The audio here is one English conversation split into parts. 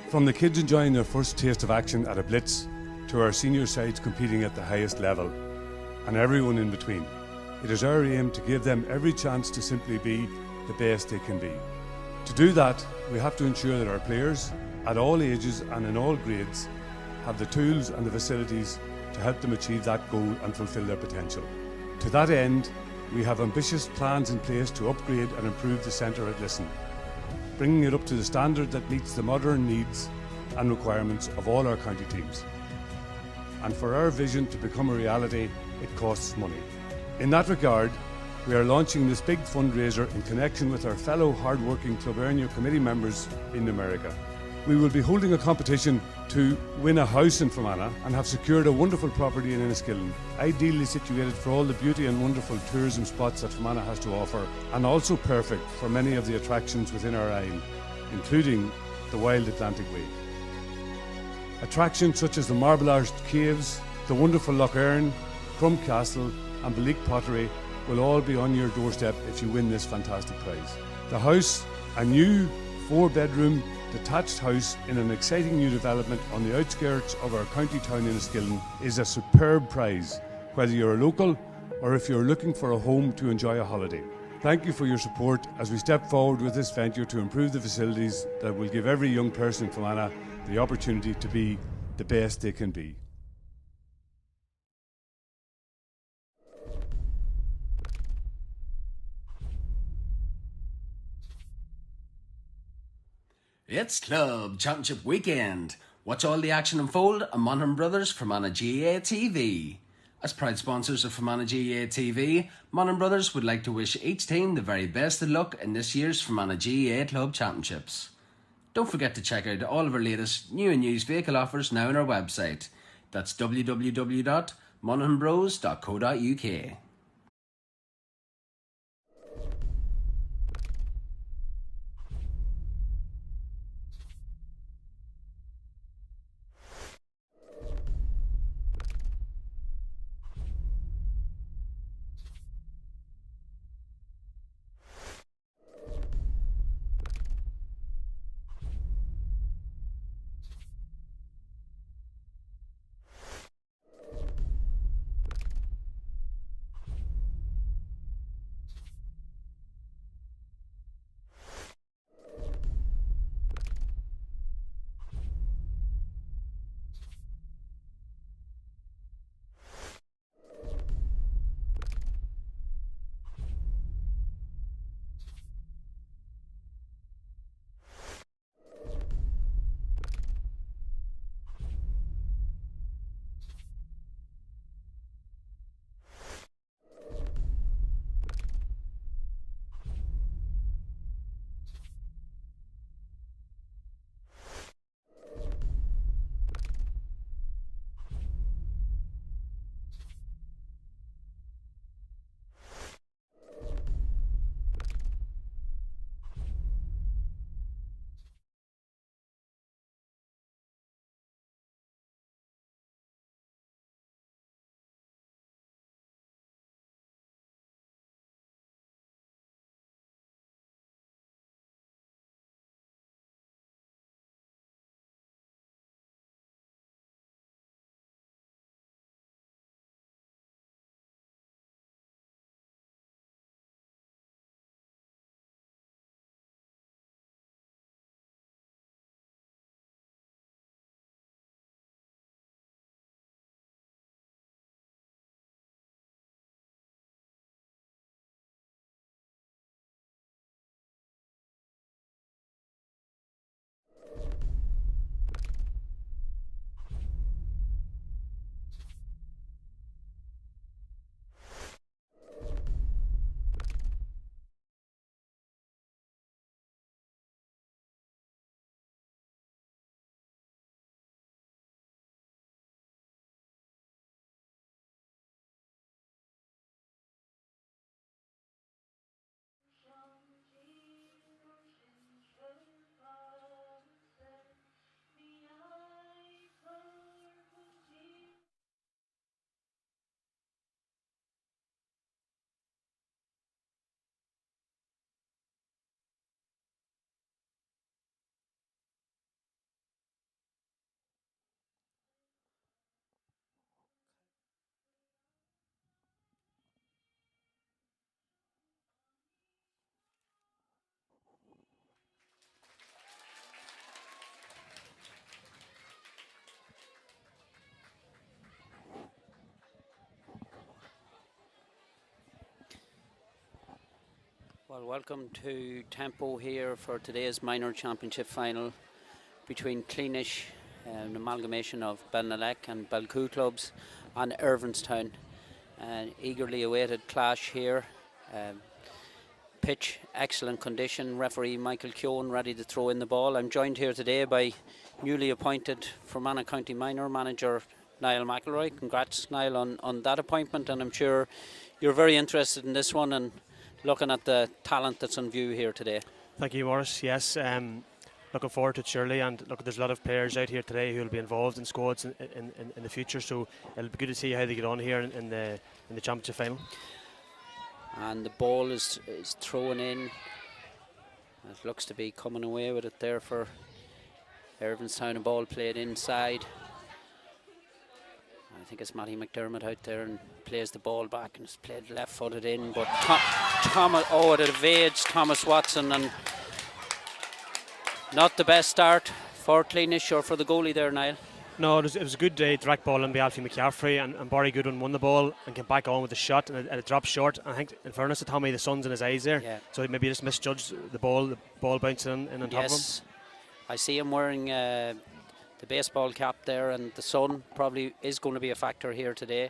From the kids enjoying their first taste of action at a blitz, to our senior sides competing at the highest level, and everyone in between, it is our aim to give them every chance to simply be the best they can be. To do that, we have to ensure that our players, at all ages and in all grades, have the tools and the facilities to help them achieve that goal and fulfil their potential. To that end, we have ambitious plans in place to upgrade and improve the centre at Lisson, bringing it up to the standard that meets the modern needs and requirements of all our county teams. And for our vision to become a reality, it costs money. In that regard, we are launching this big fundraiser in connection with our fellow hard-working Club Ernia committee members in America. We will be holding a competition to win a house in Fermanagh and have secured a wonderful property in Enniskillen, ideally situated for all the beauty and wonderful tourism spots that Fermanagh has to offer, and also perfect for many of the attractions within our isle, including the Wild Atlantic Way. Attractions such as the Marble Arched Caves, the wonderful Lough Erne, Crum Castle and Belique Pottery will all be on your doorstep if you win this fantastic prize. The house, a new 4-bedroom detached house in an exciting new development on the outskirts of our county town Enniskillen, is a superb prize, whether you're a local or if you're looking for a home to enjoy a holiday. Thank you for your support as we step forward with this venture to improve the facilities that will give every young person in Fermanagh the opportunity to be the best they can be. It's Club Championship Weekend. Watch all the action unfold on Monaghan Brothers Fermanagh GAA TV. As proud sponsors of Fermanagh GAA TV, Monaghan Brothers would like to wish each team the very best of luck in this year's Fermanagh GAA Club Championships. Don't forget to check out all of our latest new and used vehicle offers now on our website. That's www.monaghanbros.co.uk. Well, welcome to Tempo here for today's minor championship final between Cleenish, an amalgamation of Ballinalek and Balcoo clubs, and Irvinestown. An eagerly awaited clash here. Pitch, excellent condition. Referee Michael Keown ready to throw in the ball. I'm joined here today by newly appointed Fermanagh County Minor manager Niall McElroy. Congrats, Niall, on that appointment, and I'm sure you're very interested in this one and looking at the talent that's on view here today. Thank you, Morris. Yes, looking forward to it, surely. And look, there's a lot of players out here today who will be involved in squads in the future. So it'll be good to see how they get on here in the championship final. And the ball is thrown in. It looks to be coming away with it there for Irvinestown. A ball played inside. I think it's Matty McDermott out there and plays the ball back, and it's played left-footed in. But it evades Thomas Watson, and not the best start for Cleenish or for the goalie there, Niall. No, it was a good direct ball in by Alfie McCaffrey, and Barry Goodwin won the ball and came back on with a shot, and it dropped short. I think, in fairness to Tommy, the sun's in his eyes there, so maybe he just misjudged the ball bouncing in on top of him. I see him wearing the baseball cap there, and the sun probably is going to be a factor here today.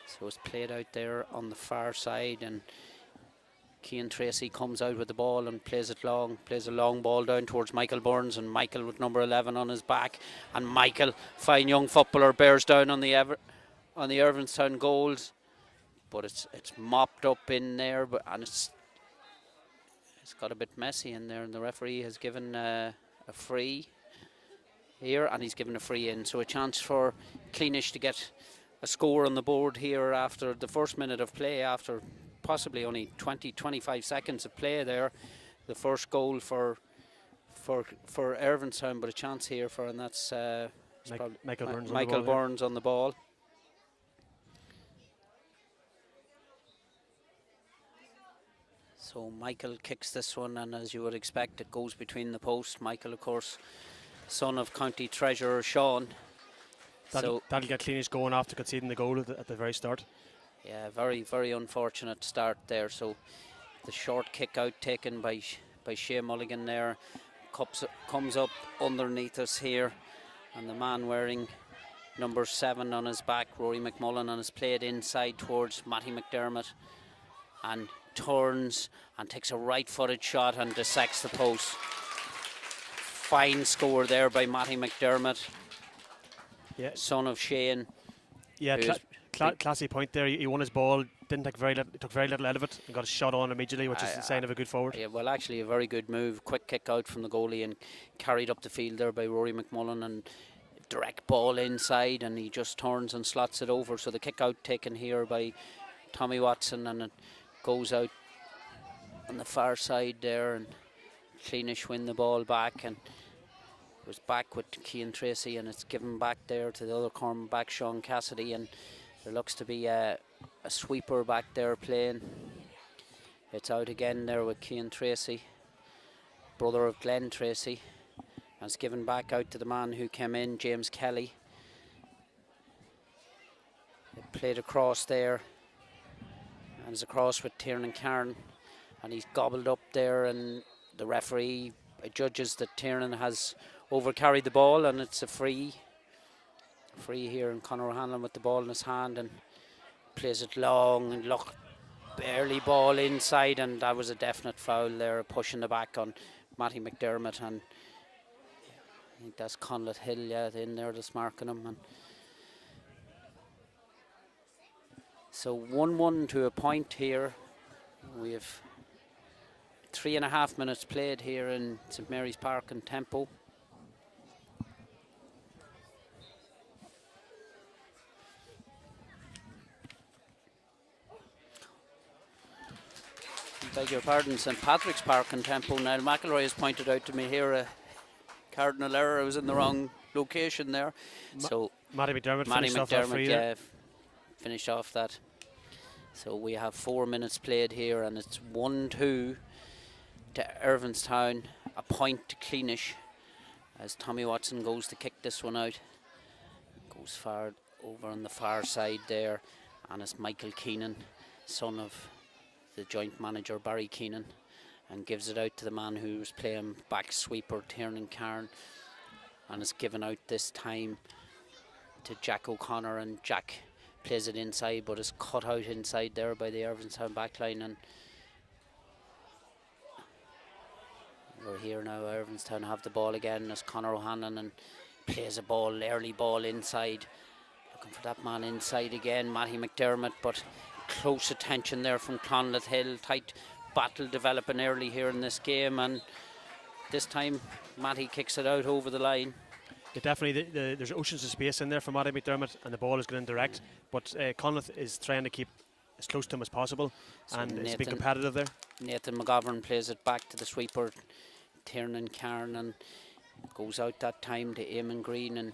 So it's played out there on the far side, and Cian Tracy comes out with the ball and plays a long ball down towards Michael Burns, and Michael with number 11 on his back, and Michael, fine young footballer, bears down on the Irvinestown goals, but it's mopped up in there, and it's got a bit messy in there, and the referee has given a free here, and he's given a free in, so a chance for Cleenish to get a score on the board here after the first minute of play, after possibly only 20-25 seconds of play there. The first goal for Irvinestown, but a chance here for, and that's Michael Burns on the ball. So Michael kicks this one, and as you would expect, it goes between the posts. Michael, of course, son of county treasurer Sean. That'll get Cleenish going after conceding the goal at the very start. Yeah, very, very unfortunate start there. So the short kick out taken by Shea Mulligan there comes up underneath us here, and the man wearing number 7 on his back, Rory McMullen, and is played inside towards Matty McDermott, and turns and takes a right-footed shot and dissects the post. Fine score there by Matty McDermott, son of Shane. Yeah, classy point there. He won his ball, took very little out of it, and got a shot on immediately, which is a sign of a good forward. Yeah, well, actually a very good move. Quick kick out from the goalie and carried up the field there by Rory McMullen, and direct ball inside, and he just turns and slots it over. So the kick out taken here by Tommy Watson, and it goes out on the far side there, and Cleenish win the ball back, and it was back with Cian Tracy, and it's given back there to the other corner back, Sean Cassidy, and there looks to be a sweeper back there playing. It's out again there with Cian Tracy, brother of Glenn Tracy, and it's given back out to the man who came in, James Kelly. It played across there, and it's across with Tiernan Cairn, and he's gobbled up there, and the referee judges that Tiernan has overcarried the ball, and it's a free here, and Conor O'Hanlon with the ball in his hand and plays it long, and look, barely ball inside, and that was a definite foul there, pushing the back on Matty McDermott, and I think that's Conlett Hill in there that's marking him. And so 1-1 to a point here. We have 3.5 minutes played here in St Mary's Park in Tempo. Beg your pardon, St Patrick's Park in Tempo. Niall McElroy has pointed out to me here a cardinal error. I was in the wrong location there. So Matty McDermott finished off that. So we have 4 minutes played here, and it's 1-2 to Irvinestown, a point to Cleenish, as Tommy Watson goes to kick this one out. Goes far over on the far side there, and it's Michael Keenan, son of the joint manager Barry Keenan, and gives it out to the man who's playing back sweeper, Tiernan Cairn, and it's given out this time to Jack O'Connor, and Jack plays it inside, but is cut out inside there by the Irvinestown backline, and we're here now. Irvinestown have the ball again as Conor O'Hanlon, and plays a ball, early ball inside, looking for that man inside again, Matty McDermott, but close attention there from Clonleth Hill. Tight battle developing early here in this game, and this time Matty kicks it out over the line. Yeah, definitely, there's oceans of space in there for Matty McDermott, and the ball is going direct, but Clonleth is trying to keep as close to him as possible, So and it's been competitive there. Nathan McGovern plays it back to the sweeper, Tiernan Cairn, and goes out that time to Eamon Green, and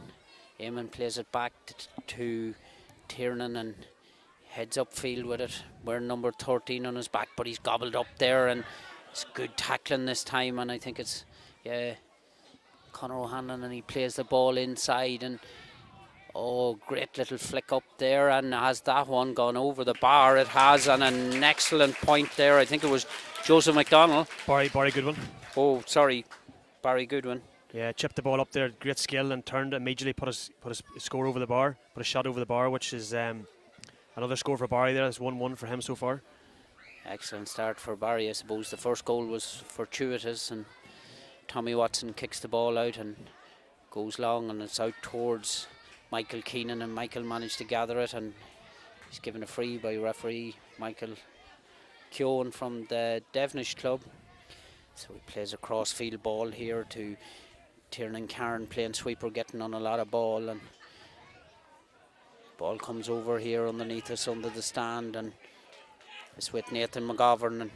Eamon plays it back to Tiernan and heads upfield with it, wearing number 13 on his back, but he's gobbled up there, and it's good tackling this time, and I think it's Conor O'Hanlon, and he plays the ball inside, and great little flick up there, and has that one gone over the bar? It has, and an excellent point there. I think it was Joseph McDonnell. Barry Goodwin. Oh, sorry, Barry Goodwin. Yeah, chipped the ball up there, great skill, and turned immediately, put his score over the bar, put a shot over the bar, which is another score for Barry there. That's 1-1 for him so far. Excellent start for Barry. I suppose the first goal was fortuitous, and Tommy Watson kicks the ball out and goes long, and it's out towards Michael Keenan, and Michael managed to gather it, and he's given a free by referee Michael Keown from the Devonish club. So he plays a cross-field ball here to Tiernan Cairn, playing sweeper, getting on a lot of ball, and ball comes over here underneath us under the stand, and it's with Nathan McGovern, and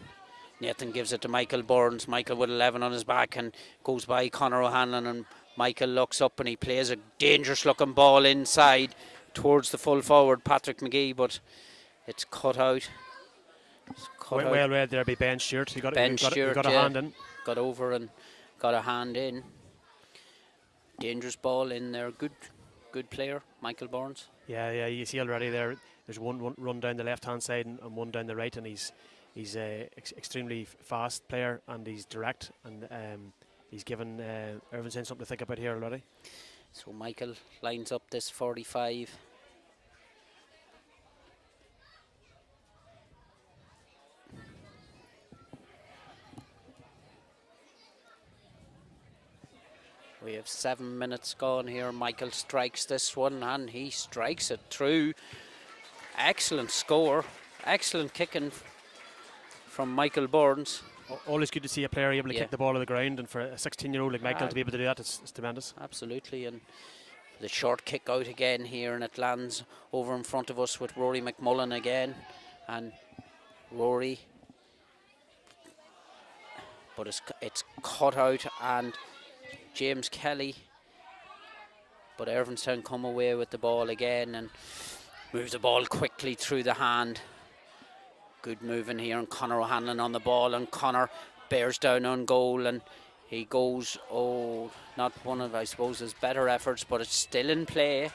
Nathan gives it to Michael Burns. Michael with 11 on his back, and goes by Conor O'Hanlon, and Michael looks up and he plays a dangerous looking ball inside towards the full forward Patrick McGee, but it's cut out. Well read there by Ben Stewart. He got a hand in. Got over and got a hand in. Dangerous ball in there. Good player, Michael Burns. Yeah, you see already there. There's one run down the left hand side and one down the right, and he's extremely fast player, and he's direct, and he's given Irvinestown something to think about here already. So Michael lines up this 45. We have 7 minutes gone here. Michael strikes this one, and he strikes it through. Excellent score. Excellent kicking from Michael Burns. Always good to see a player able to kick the ball to the ground, and for a 16-year-old like Michael to be able to do that, it's tremendous. Absolutely, and the short kick out again here, and it lands over in front of us with Rory McMullen again, and Rory, but it's cut out, and James Kelly, but Irvinestown come away with the ball again and moves the ball quickly through the hand. Good moving here, and Conor O'Hanlon on the ball, and Conor bears down on goal, and he goes, not one of, I suppose, his better efforts, but it's still in play.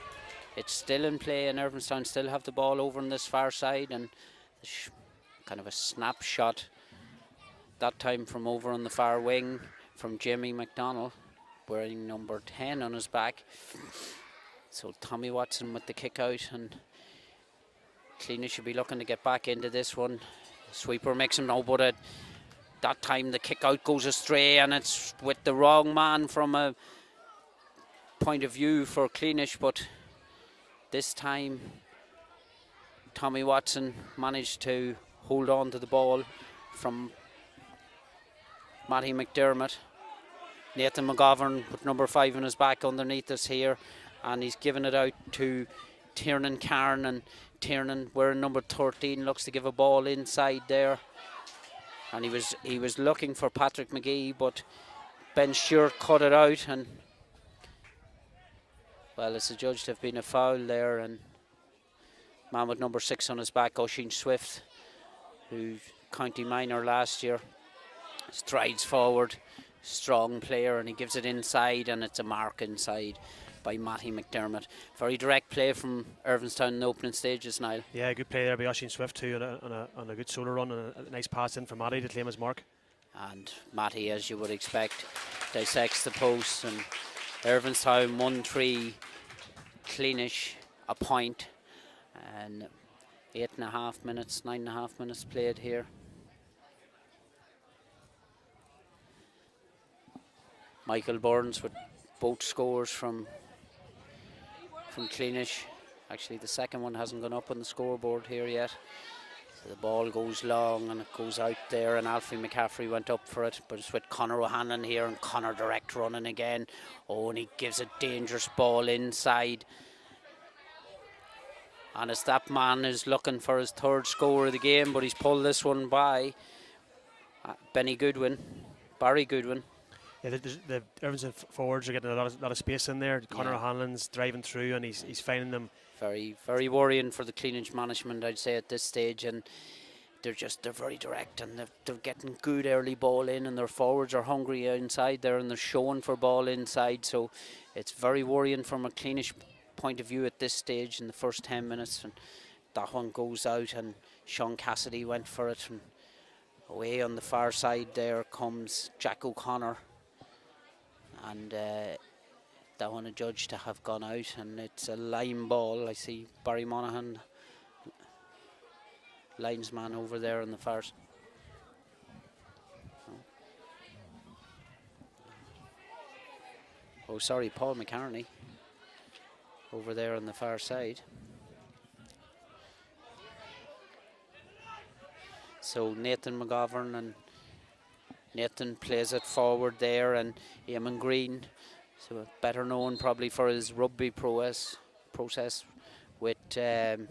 It's still in play, and Irvinestown still have the ball over on this far side, and kind of a snapshot that time from over on the far wing from Jimmy McDonald, wearing number 10 on his back. So Tommy Watson with the kick out, and Cleenish should be looking to get back into this one. Sweeper makes him no, but that time the kick out goes astray, and it's with the wrong man from a point of view for Cleenish, but this time Tommy Watson managed to hold on to the ball from Matty McDermott. Nathan McGovern with number 5 on his back underneath us here, and he's given it out to Tiernan Cairn, and Tiernan wearing number 13 looks to give a ball inside there, and he was looking for Patrick McGee, but Ben Stewart cut it out, and well, it's adjudged to have been a foul there, and man with number 6 on his back, Oisin Swift, who county minor last year, strides forward. Strong player, and he gives it inside, and it's a mark inside by Matty McDermott. Very direct play from Irvinestown in the opening stages, Niall. Yeah, good play there by Oisin Swift too, on a good solo run, and a nice pass in for Matty to claim his mark. And Matty, as you would expect, dissects the post, and Irvinestown 1-3, Cleenish a point, and 8.5 minutes, 9.5 minutes played here. Michael Burns with both scores from Cleenish. Actually, the second one hasn't gone up on the scoreboard here yet. So the ball goes long and it goes out there, and Alfie McCaffrey went up for it, but it's with Conor O'Hanlon here, and Conor direct running again. Oh, and he gives a dangerous ball inside. And as that man is looking for his third score of the game, but he's pulled this one by Barry Goodwin. Yeah, the Irvinestown forwards are getting a lot of space in there. Conor O'Hanlon's driving through, and he's finding them. Very, very worrying for the Cleenish management, I'd say, at this stage, and they're very direct, and they're getting good early ball in, and their forwards are hungry inside there, and they're showing for ball inside. So it's very worrying from a Cleenish point of view at this stage in the first 10 minutes. And that one goes out, and Sean Cassidy went for it, and away on the far side there comes Jack O'Connor, and that one adjudged to have gone out, and it's a line ball. I see Barry Monaghan, linesman, over there on the far. Oh, sorry, Paul McCartney over there on the far side. So Nathan McGovern, and Nathan plays it forward there, and Eamon Green, so better known probably for his rugby process with the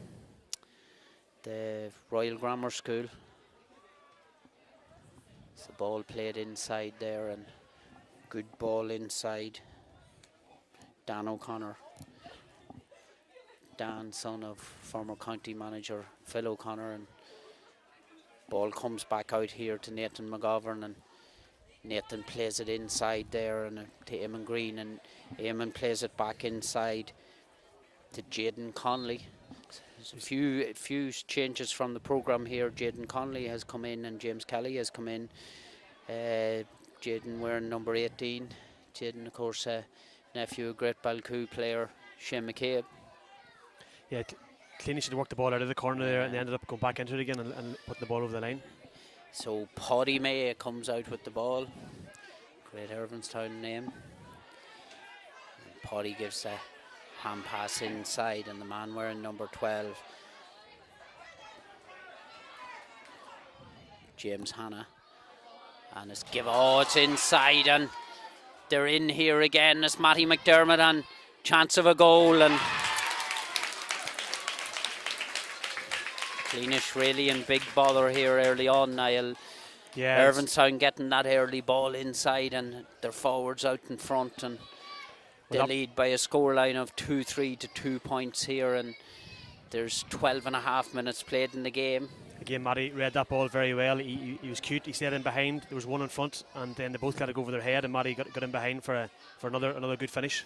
Royal Grammar School. So the ball played inside there, and good ball inside. Dan O'Connor, Dan, son of former county manager Phil O'Connor, and ball comes back out here to Nathan McGovern, and Nathan plays it inside there and to Eamon Green, and Eamon plays it back inside to Jaden Conley. There's a few changes from the programme here. Jaden Conley has come in and James Kelly has come in. Jaden wearing number 18. Jaden, of course, nephew of great Balcoo player Shane McCabe. Yeah, Cleenish should work the ball out of the corner there, and they ended up going back into it again and putting the ball over the line. So Paddy May comes out with the ball. Great Irvinestown name. And Paddy gives a hand pass inside, and the man wearing number 12, James Hanna, and it's it's inside, and they're in here again. It's Matty McDermott, and chance of a goal, and Cleenish really in big bother here early on, Niall. Yeah, Irvinestown getting that early ball inside, and their forwards out in front, and they lead by a scoreline of 2-3 to 2 points here, and there's 12.5 minutes played in the game. Again, Matty read that ball very well. He was cute. He stayed in behind. There was one in front, and then they both got to go over their head, and Matty got in behind for another good finish.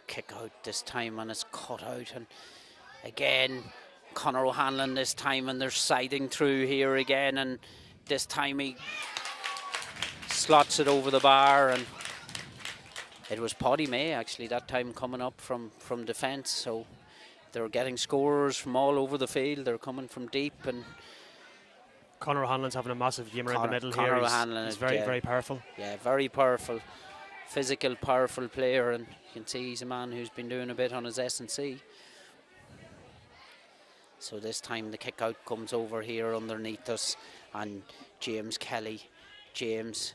Kick out this time, and it's cut out, and again Conor O'Hanlon this time, and they're siding through here again, and this time he slots it over the bar, and it was Paddy May actually that time coming up from defence. So they're getting scorers from all over the field. They're coming from deep, and Conor O'Hanlon's having a massive game around the middle Conor here. O'Hanlon He's is very powerful. Yeah, very powerful, physical, powerful player, and you can see he's a man who's been doing a bit on his S&C. So this time the kick out comes over here underneath us, and James Kelly. James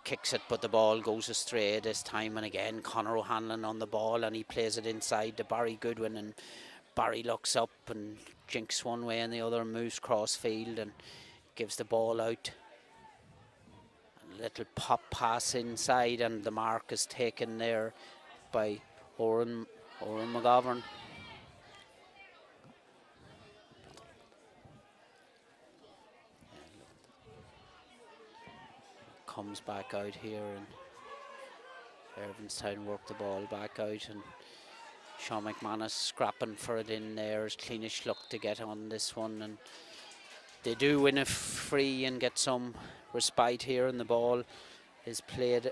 kicks it, but the ball goes astray this time, and again Conor O'Hanlon on the ball, and he plays it inside to Barry Goodwin, and Barry looks up and jinks one way and the other, moves cross field and gives the ball out. A little pop pass inside, and the mark is taken there by Oran McGovern. Comes back out here, and Irvinestown work the ball back out, and Sean McManus scrapping for it in there as Cleenish look to get on this one, and they do win a free and get some respite here, and the ball is played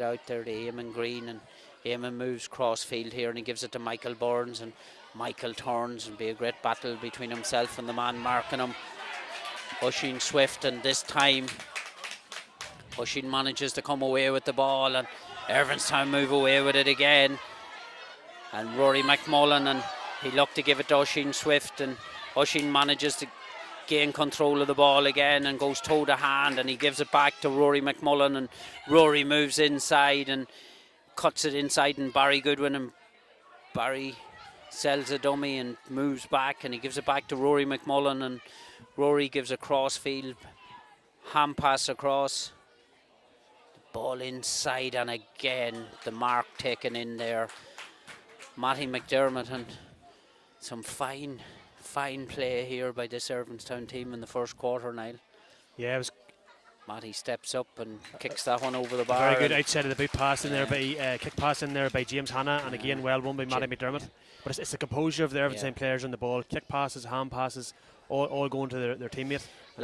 out there to Eamon Green, and Eamon moves cross field here and he gives it to Michael Burns, and Michael turns, and be a great battle between himself and the man marking him, Oisin Swift, and this time Oisin manages to come away with the ball, and Irvinestown move away with it again, and Rory McMullen, and he looked to give it to Oisin Swift, and Oisin manages to gain control of the ball again and goes toe to hand, and he gives it back to Rory McMullen, and Rory moves inside and cuts it inside, and Barry Goodwin, and Barry sells a dummy and moves back, and he gives it back to Rory McMullen, and Rory gives a cross field hand pass across, the ball inside, and again the mark taken in there. Matty McDermott, and some fine play here by this Irvinestown team in the first quarter, Niall. Yeah, it was Matty steps up and kicks that one over the bar. very good outside of the boot pass in there by kick pass in there by James Hanna, and again well won by Matty McDermott. But it's the composure of the Irvinestown players on the ball. Kick passes, hand passes, all going to their teammate. A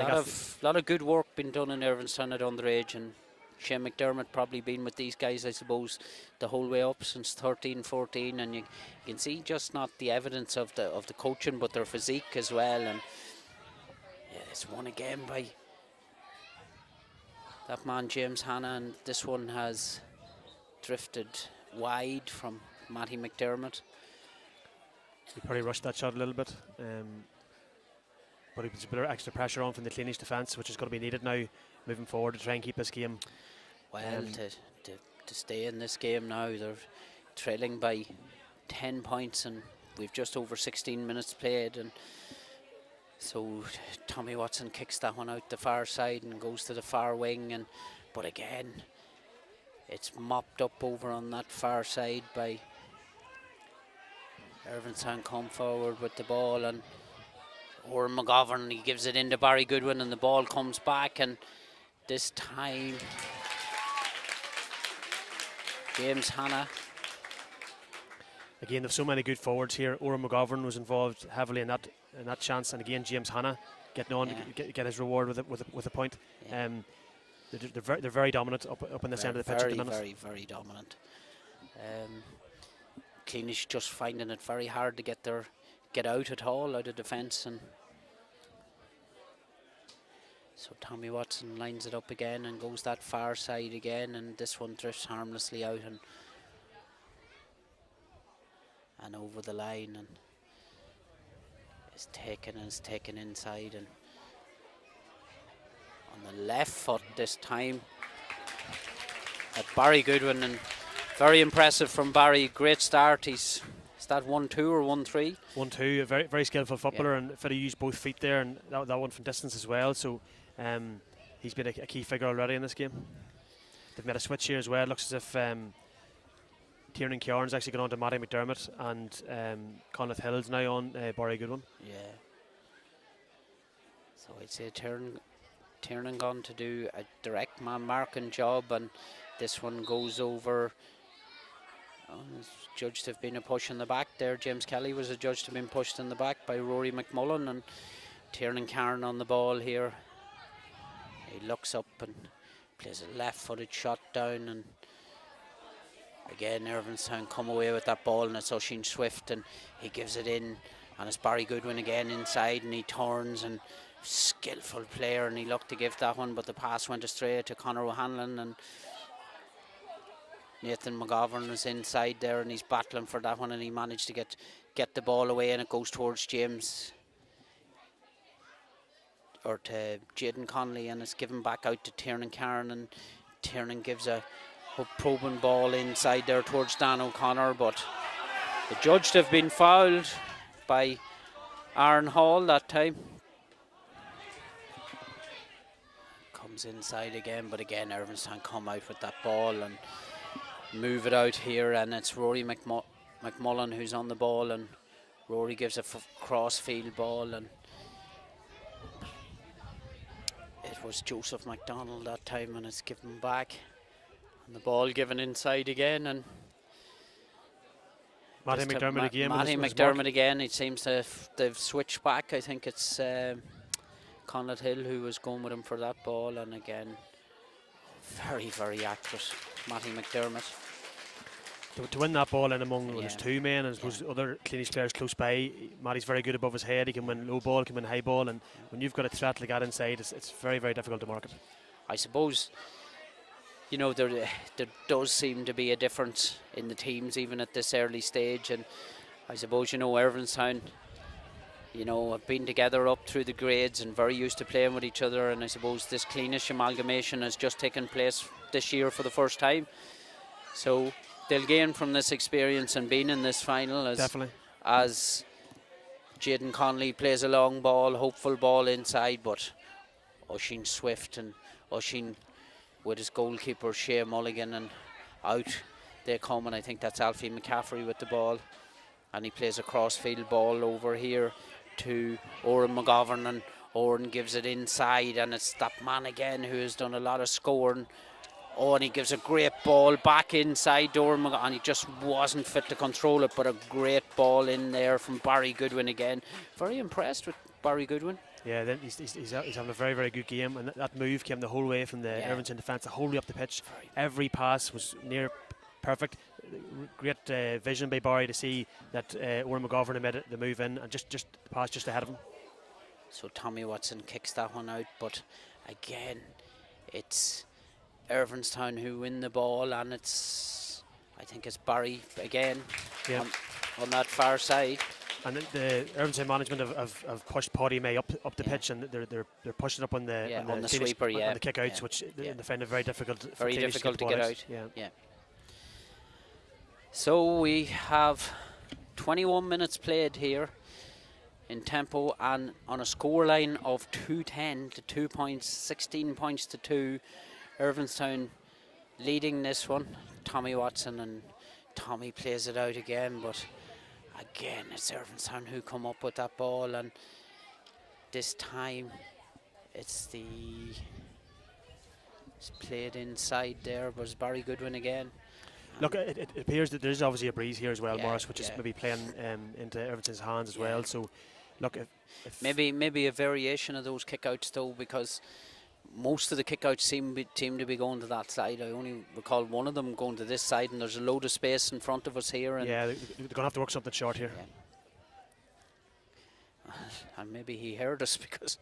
lot of good work been done in Irvinestown at underage, and Shane McDermott probably been with these guys, I suppose, the whole way up since 13-14, and you can see just not the evidence of the coaching, but their physique as well. And yeah, it's won again by that man James Hanna, and this one has drifted wide from Matty McDermott. He probably rushed that shot a little bit, but he puts a bit of extra pressure on from the Cleenish defence, which is going to be needed now moving forward to try and keep this game. Well, to stay in this game now, they're trailing by 10 points, and we've just over 16 minutes played, and so Tommy Watson kicks that one out the far side and goes to the far wing, but again it's mopped up over on that far side by Irvinestown. Come forward with the ball, and Oran McGovern, he gives it into Barry Goodwin, and the ball comes back, and this time James Hanna. Again, there's so many good forwards here. Oran McGovern was involved heavily in that chance, and again James Hanna getting on to get his reward with a point. Yeah. They're very dominant up in the centre of the pitch at the minute. Very dominant. Cleenish just finding it very hard to get out at all, out of defence, and so Tommy Watson lines it up again and goes that far side again, and this one drifts harmlessly out and over the line, and is taken inside, and on the left foot this time at Barry Goodwin, and very impressive from Barry. Great start. Is that 1-2 or 1-3? 1-2. A very skillful footballer, and if he used both feet there, and that one from distance as well. So he's been a key figure already in this game. They've made a switch here as well. It looks as if Tiernan Kjarn's actually gone on to Matty McDermott, and Conleth Hill's now on Barry Goodwin. Yeah. So I'd say Tiernan gone to do a direct man marking job, and this one goes over. Judged to have been a push in the back there. James Kelly was adjudged to have been pushed in the back by Rory McMullen, and Tiernan Kjarn on the ball here. He looks up and plays a left-footed shot down, and again Irvinestown come away with that ball, and it's Oisin Swift, and he gives it in, and it's Barry Goodwin again inside, and he turns, and skillful player, and he looked to give that one, but the pass went astray to Conor O'Hanlon, and Nathan McGovern is inside there, and he's battling for that one, and he managed to get the ball away, and it goes towards James, or to Jaden Connolly, and it's given back out to Tiernan Kjarn, and Tiernan gives a probing ball inside there towards Dan O'Connor, but the judge have been fouled by Aaron Hall that time. Comes inside again, but again Irvinestown come out with that ball and move it out here, and it's Rory McMullen who's on the ball, and Rory gives a cross field ball, and it was Joseph MacDonald that time, and it's given back, and the ball given inside again, and Matty McDermott again. Matty McDermott again. It seems they've switched back. I think it's Conrad Hill, who was going with him for that ball, and again, very, very accurate, Matty McDermott. To win that ball in among, well, Yeah. there's two men, and I suppose other Cleenish players close by. Matty's very good above his head. He can win low ball, can win high ball, and when you've got a threat like that inside, it's very, very difficult to mark it. I suppose, you know, there does seem to be a difference in the teams even at this early stage, and I suppose, you know, Irvinestown, you know, have been together up through the grades and very used to playing with each other, and I suppose this Cleenish amalgamation has just taken place this year for the first time, so they'll gain from this experience and being in this final as Jaden Conley plays a long ball, hopeful ball inside, but Oisin Swift and Oisin with his goalkeeper Shea Mulligan, and out they come, and I think that's Alfie McCaffrey with the ball, and he plays a crossfield ball over here to Oran McGovern, and Oran gives it inside, and it's that man again who has done a lot of scoring. Oh, and he gives a great ball back inside to Oran McGovern, and he just wasn't fit to control it, but a great ball in there from Barry Goodwin again. Very impressed with Barry Goodwin. Yeah, then he's having a very, very good game, and that move came the whole way from the Irvinestown defence, the whole way up the pitch. Every pass was near perfect. Great vision by Barry to see that Oran McGovern had made the move in, and just the pass just ahead of him. So Tommy Watson kicks that one out, but again, it's Irvinestown who win the ball, and I think it's Barry again on that far side. And the Irvinestown management have pushed Paddy May up the pitch, and they're pushing up on the sweeper, on the kick outs, which they find it very difficult. Very difficult to get out. Yeah. So we have 21 minutes played here in tempo, and on a scoreline of 2-10 to 2 points, 16 points to 2. Irvinestown leading this one. Tommy Watson, and Tommy plays it out again, but again it's Irvinestown who come up with that ball, and this time it's played inside there, but it's Barry Goodwin again. Look, it appears that there's obviously a breeze here as well, Morris, which is maybe playing into Irvinestown's hands as well. So, look, if maybe a variation of those kickouts though, because most of the kickouts seem to be going to that side. I only recall one of them going to this side, and there's a load of space in front of us here. And they're going to have to work something short here. Yeah. And maybe he heard us because,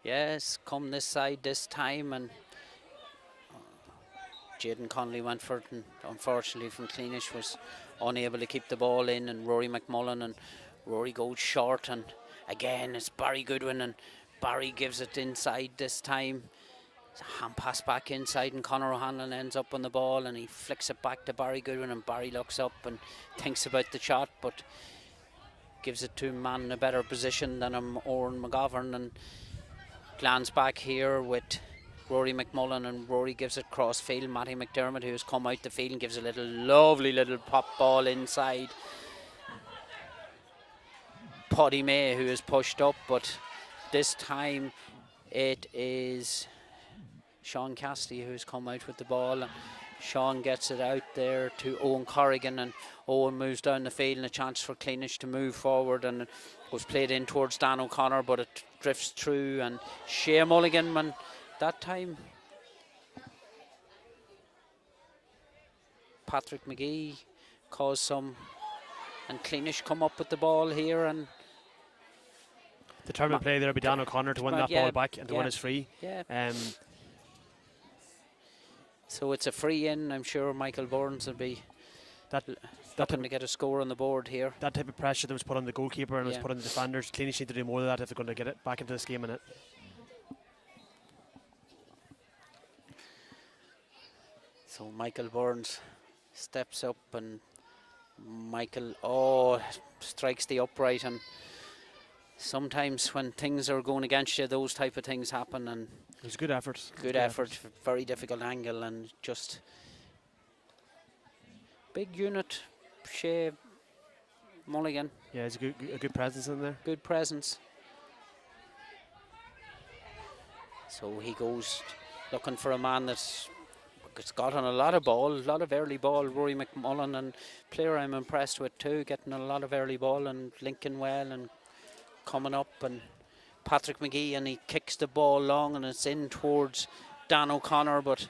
yes, come this side this time, and Jaden Conley went for it, and unfortunately from Cleenish was unable to keep the ball in, and Rory McMullen, and Rory goes short, and again it's Barry Goodwin, and Barry gives it inside this time. It's a hand pass back inside, and Conor O'Hanlon ends up on the ball, and he flicks it back to Barry Goodwin, and Barry looks up and thinks about the shot, but gives it to a man in a better position than Oran McGovern, and glance back here with Rory McMullen, and Rory gives it cross field. Matty McDermott, who has come out the field, and gives a lovely little pop ball inside. Paddy May, who is pushed up, but this time it is Sean Cassidy who's come out with the ball, and Sean gets it out there to Owen Corrigan, and Owen moves down the field, and a chance for Cleenish to move forward, and it was played in towards Dan O'Connor, but it drifts through, and Shea Mulligan, and that time Patrick McGee caused some, and Cleenish come up with the ball here, and determined play there will be Dan O'Connor to win that ball back and to win his free. So it's a free in. I'm sure Michael Burns will be looking to get a score on the board here. That type of pressure that was put on the goalkeeper and was put on the defenders, Cleenish need to do more of that if they're going to get it back into this game in it. So Michael Burns steps up, and Michael strikes the upright, and sometimes when things are going against you, those type of things happen, and it was a good effort. Good effort, very difficult angle, and just big unit. Shea Mulligan. Yeah, it's a good presence in there. Good presence. So he goes looking for a man that's got on a lot of ball, a lot of early ball. Rory McMullen, and player I'm impressed with too, getting a lot of early ball and linking well and coming up and Patrick McGee, and he kicks the ball long and it's in towards Dan O'Connor, but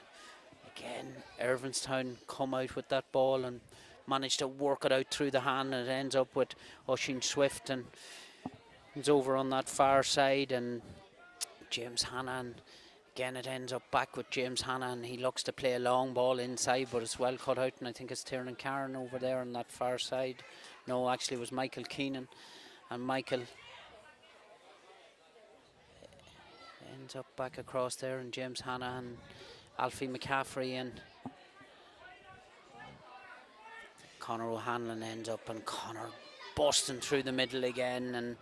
again Irvinestown come out with that ball and manage to work it out through the hand, and it ends up with Oisin Swift, and it's over on that far side, and James Hannan. Again, it ends up back with James Hanna, and he looks to play a long ball inside, but it's well cut out, and I think it's Tiernan Cairn over there on that far side. No, actually it was Michael Keenan, and Michael ends up back across there, and James Hanna and Alfie McCaffrey, and Conor O'Hanlon ends up, and Conor busting through the middle again, and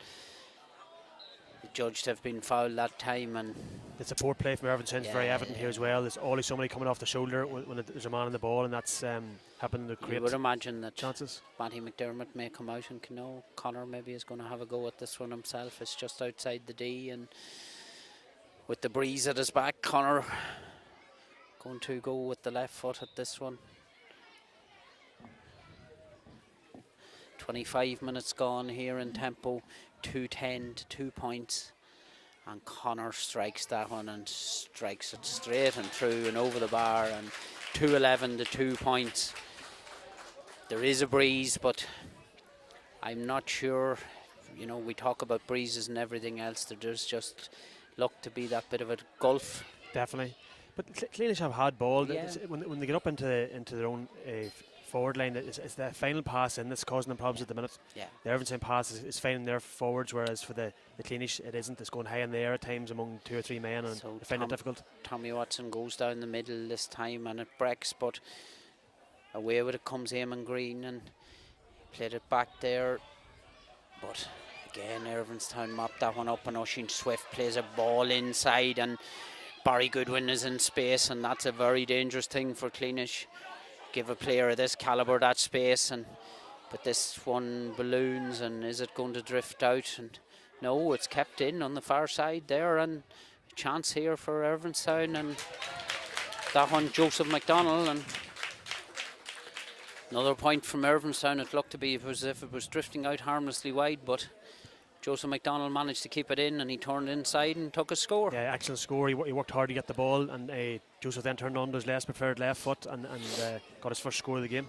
judged to have been fouled that time, and the support play from Irvinestown is very evident here as well. There's always somebody coming off the shoulder when there's a man on the ball, and that's happened to create. You would imagine that chances. Matty McDermott may come out, and Conor maybe is going to have a go at this one himself. It's just outside the D, and with the breeze at his back, Conor going to go with the left foot at this one. 25 minutes gone here in tempo. 2-10 to 2 points, and Conor strikes that one and strikes it straight and through and over the bar, and 2-11 to 2 points. There is a breeze, but I'm not sure, you know, we talk about breezes and everything else, there's just look to be that bit of a gulf. Definitely, but Cleenish have had ball. Yeah. When they get up into their own forward line, it's the final pass in that's causing them problems at the minute. Yeah. The Irvinestown pass is finding their forwards, whereas for the Cleenish it isn't. It's going high in the air at times among 2 or 3 men, and So they find it difficult. Tommy Watson goes down the middle this time, and it breaks, but away with it comes Eamon Green, and played it back there, but again Irvinestown mopped that one up, and Oisin Swift plays a ball inside, and Barry Goodwin is in space, and that's a very dangerous thing for Cleenish. Give a player of this calibre that space, but this one balloons, and is it going to drift out? And no, it's kept in on the far side there, and a chance here for Irvinestown, and that one Joseph McDonald, and another point from Irvinestown. It looked to be as if it was drifting out harmlessly wide, but Joseph McDonald managed to keep it in, and he turned inside and took a score. Yeah, excellent score. He worked hard to get the ball, and Joseph then turned on to his less preferred left foot and got his first score of the game.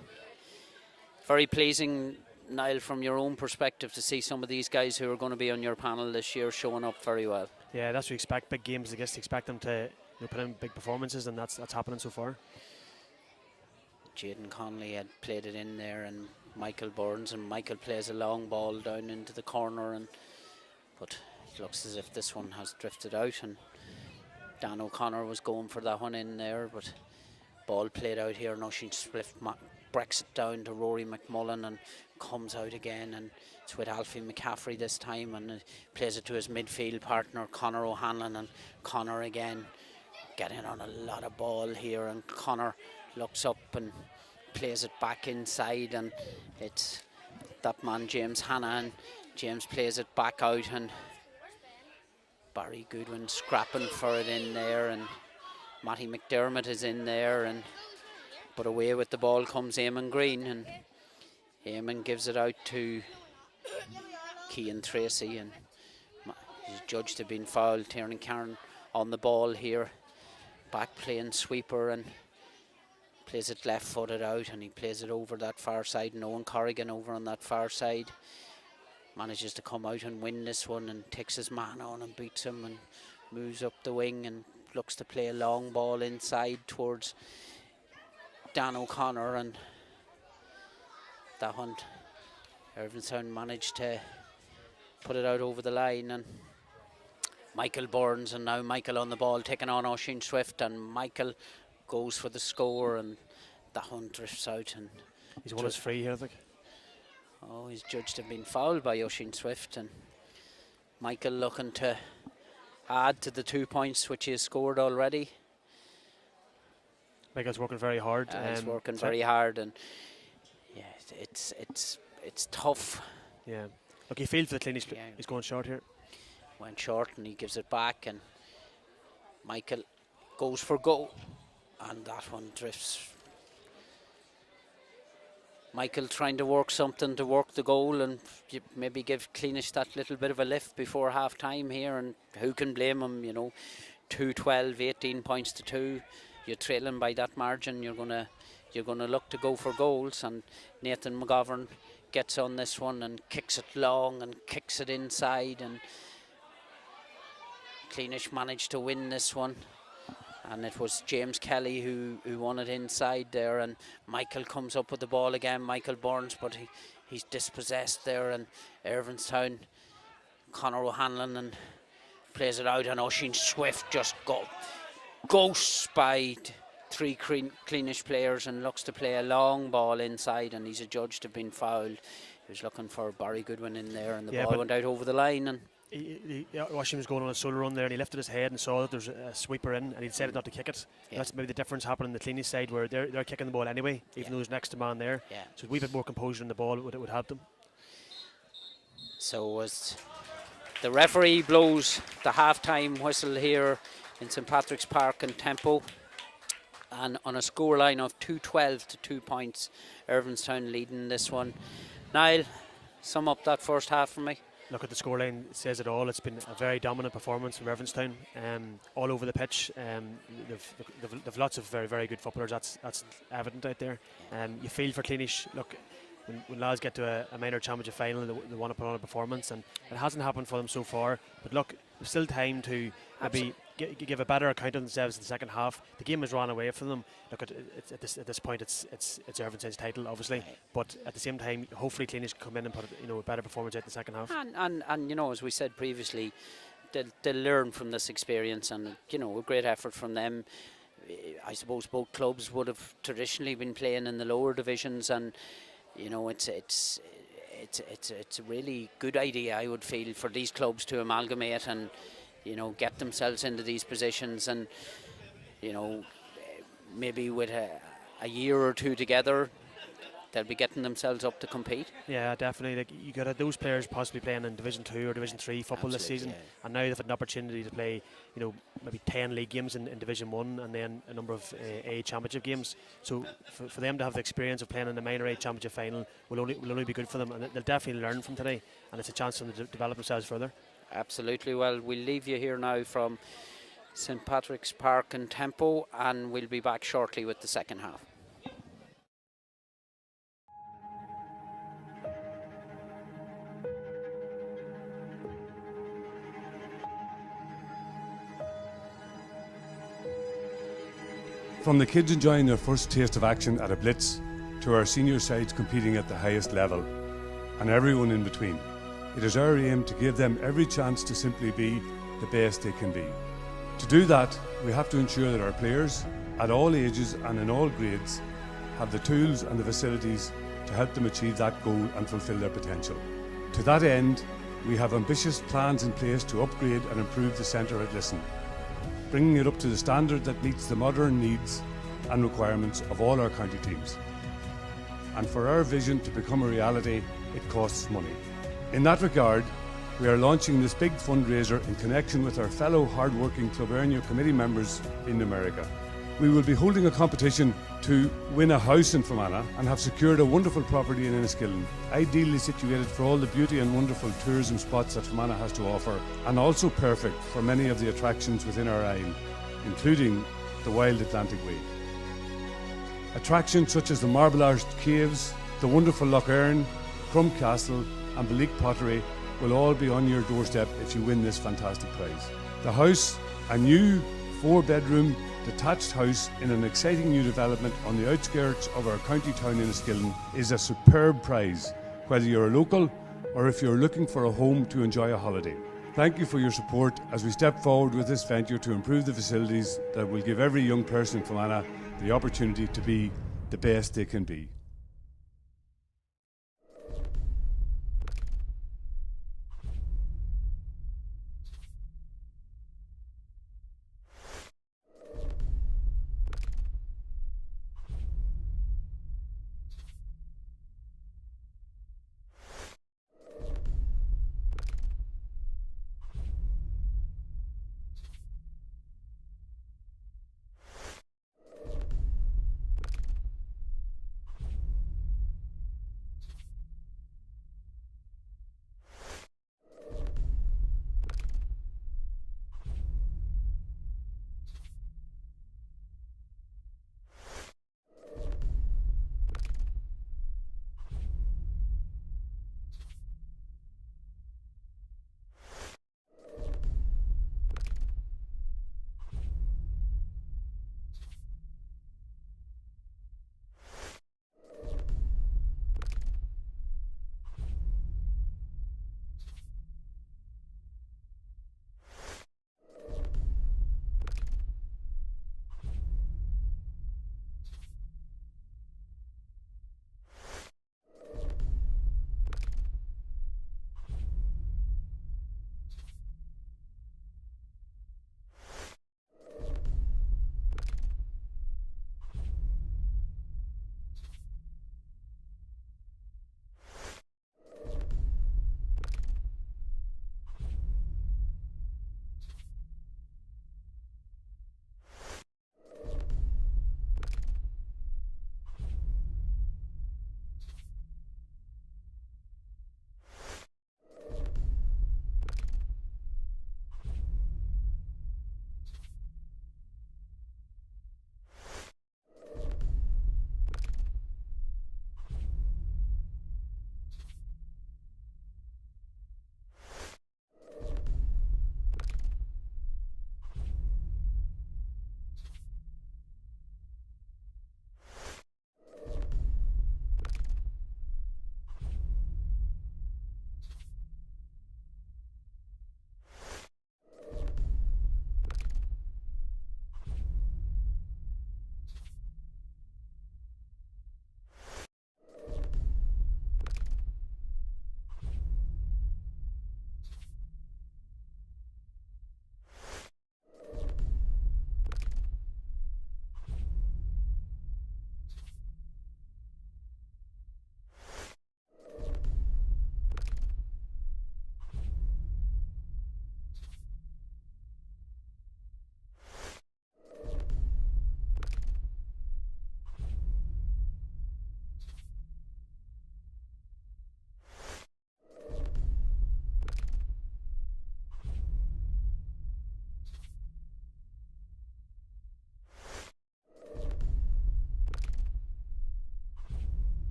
Very pleasing, Niall, from your own perspective, to see some of these guys who are going to be on your panel this year showing up very well. Yeah, that's what you expect. Big games, I guess you expect them to put in big performances, and that's happening so far. Jaden Conley had played it in there, and Michael Burns, and Michael plays a long ball down into the corner, but it looks as if this one has drifted out, and Dan O'Connor was going for that one in there, but ball played out here, and Oisin Swift breaks it down to Rory McMullen and comes out again, and it's with Alfie McCaffrey this time, and plays it to his midfield partner Conor O'Hanlon, and Conor again getting on a lot of ball here, and Conor looks up and plays it back inside, and it's that man James Hanna, and James plays it back out, and Barry Goodwin scrapping for it in there, and Matty McDermott is in there, but away with the ball comes Eamon Green, and Eamon gives it out to Cian Tracy, and he's judged to have been fouled. Tiernan Cairn on the ball here, back playing sweeper, and plays it left footed out, and he plays it over that far side, and Owen Corrigan over on that far side manages to come out and win this one, and takes his man on and beats him, and moves up the wing and looks to play a long ball inside towards Dan O'Connor, and that one Irvinestown managed to put it out over the line, and Michael Burns, and now Michael on the ball taking on Oisin Swift, and Michael goes for the score, and that one drifts out, and he's won his free here, I think. Oh, he's judged to have been fouled by Oisin Swift, and Michael looking to add to the 2 points which he has scored already. Michael's working very hard. He's working very hard, and yeah, it's tough. Yeah, look, he feels for the Cleenish. Yeah. He's going short here. Went short, and he gives it back, and Michael goes for goal, and that one drifts Michael trying to work something to work the goal and maybe give Cleenish that little bit of a lift before half time here, and who can blame him, 2-12, 18 points to 2, you're trailing by that margin, you're gonna look to go for goals, and Nathan McGovern gets on this one and kicks it long and kicks it inside, and Cleenish managed to win this one. And it was James Kelly who won it inside there, and Michael comes up with the ball again, Michael Burns, but he's dispossessed there, and Irvinestown, Conor O'Hanlon, and plays it out, and Oisin Swift just ghosts by 3 Cleenish players and looks to play a long ball inside, and he's adjudged to have been fouled. He was looking for Barry Goodwin in there, and the ball went out over the line, and Oisin was going on a solo run there, and he lifted his head and saw that there's a sweeper in, and he decided not to kick it. Yeah. That's maybe the difference happening on the Cleenish side, where they're kicking the ball anyway, even though there's next to man there. Yeah. So a wee bit more composure in the ball would help them. So as the referee blows the half-time whistle here in St Patrick's Park in Tempo, and on a scoreline of 2-12 to 2 points, Irvinestown leading this one. Niall, sum up that first half for me. Look at the scoreline, it says it all. It's been a very dominant performance from Irvinestown, all over the pitch. They've lots of very, very good footballers. That's evident out there. You feel for Cleenish. Look, when lads get to a minor championship final, they want to put on a performance, and it hasn't happened for them so far. But look, there's still time to maybe give a better account of themselves in the second half. The game has run away from them. Look, at this point, it's Irvinestown's title, obviously, but at the same time, hopefully Cleenish can come in and put a better performance out in the second half. And as we said previously, they'll learn from this experience, and a great effort from them. I suppose both clubs would have traditionally been playing in the lower divisions, and it's a really good idea, I would feel, for these clubs to amalgamate and get themselves into these positions, and maybe with a year or two together, they'll be getting themselves up to compete. Yeah, definitely. Like, you got those players possibly playing in Division 2 or Division 3 football this season, and now they've had an opportunity to play, maybe 10 league games in Division 1, and then a number of A championship games. So for them to have the experience of playing in the minor A championship final will only be good for them, and they'll definitely learn from today, and it's a chance for them to develop themselves further. Absolutely. Well, we'll leave you here now from St Patrick's Park in Tempo, and we'll be back shortly with the second half. From the kids enjoying their first taste of action at a blitz, to our senior sides competing at the highest level, and everyone in between, it is our aim to give them every chance to simply be the best they can be. To do that, we have to ensure that our players, at all ages and in all grades, have the tools and the facilities to help them achieve that goal and fulfil their potential. To that end, we have ambitious plans in place to upgrade and improve the centre at Lisson, bringing it up to the standard that meets the modern needs and requirements of all our county teams. And for our vision to become a reality, it costs money. In that regard, we are launching this big fundraiser in connection with our fellow hard-working Club Ernia committee members in America. We will be holding a competition to win a house in Fermanagh and have secured a wonderful property in Enniskillen, ideally situated for all the beauty and wonderful tourism spots that Fermanagh has to offer, and also perfect for many of the attractions within our isle, including the Wild Atlantic Way. Attractions such as the Marble Arched Caves, the wonderful Lough Erne, Crum Castle and Belick Pottery will all be on your doorstep if you win this fantastic prize. The house, a new 4-bedroom detached house in an exciting new development on the outskirts of our county town Enniskillen, is a superb prize, whether you're a local or if you're looking for a home to enjoy a holiday. Thank you for your support as we step forward with this venture to improve the facilities that will give every young person in Fermanagh the opportunity to be the best they can be.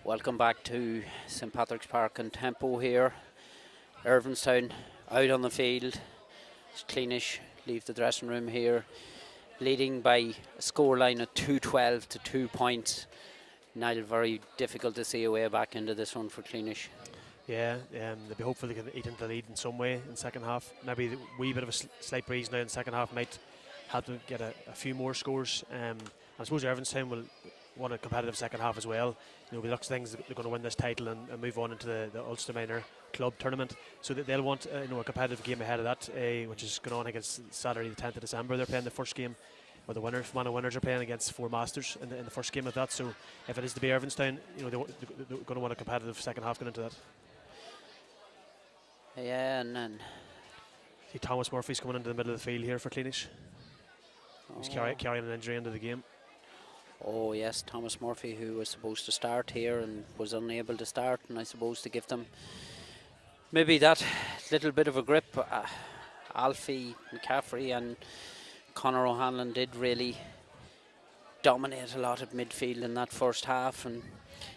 Welcome back to St Patrick's Park and Tempo here. Irvinestown out on the field. Cleenish leave the dressing room here, leading by a scoreline of 2-12 to 2 points. Niall, very difficult to see a way back into this one for Cleenish. Yeah, they'll be hopeful they can eat into the lead in some way in the second half. Maybe a wee bit of a slight breeze now in the second half might help them get a few more scores. I suppose Irvinestown will want a competitive second half as well. You know, we look to things they're going to win this title and move on into the Ulster Minor Club tournament. So that they'll want a competitive game ahead of that, which is going on against Saturday the 10th of December. They're playing the first game, or the Fermanagh winners are playing against Four Masters in the first game of that. So if it is to be Irvinestown, they're going to want a competitive second half going into that. Yeah, and then see Thomas Murphy's coming into the middle of the field here for Cleenish. He's carrying an injury into the game. Oh yes, Thomas Murphy, who was supposed to start here and was unable to start, and I suppose to give them maybe that little bit of a grip. Alfie McCaffrey and Conor O'Hanlon did really dominate a lot of midfield in that first half, and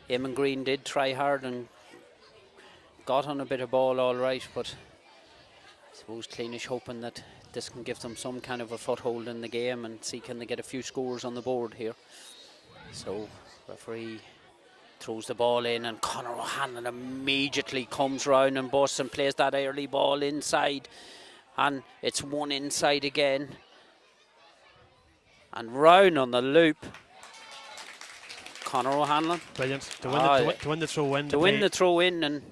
Eamon Green did try hard and got on a bit of ball all right, but I suppose Cleenish hoping that this can give them some kind of a foothold in the game and see can they get a few scores on the board here. So referee throws the ball in, and Conor O'Hanlon immediately comes round and busts and plays that early ball inside, and it's one inside again and round on the loop. Conor O'Hanlon, brilliant to win the throw in. To win the throw in, and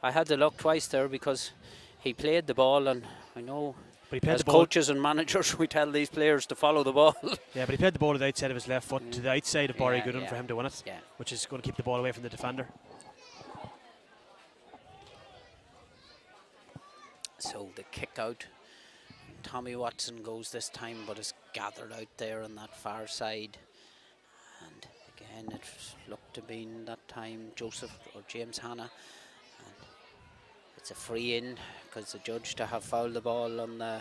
I had to look twice there because he played the ball, and I know as coaches and managers we tell these players to follow the ball. Yeah, but he played the ball to the outside of his left foot to the outside of Barry Goodwin for him to win it, which is going to keep the ball away from the defender. So the kick out, Tommy Watson goes this time, but is gathered out there on that far side, and again it looked to be that time Joseph or James Hanna. It's a free in because the judge to have fouled the ball on the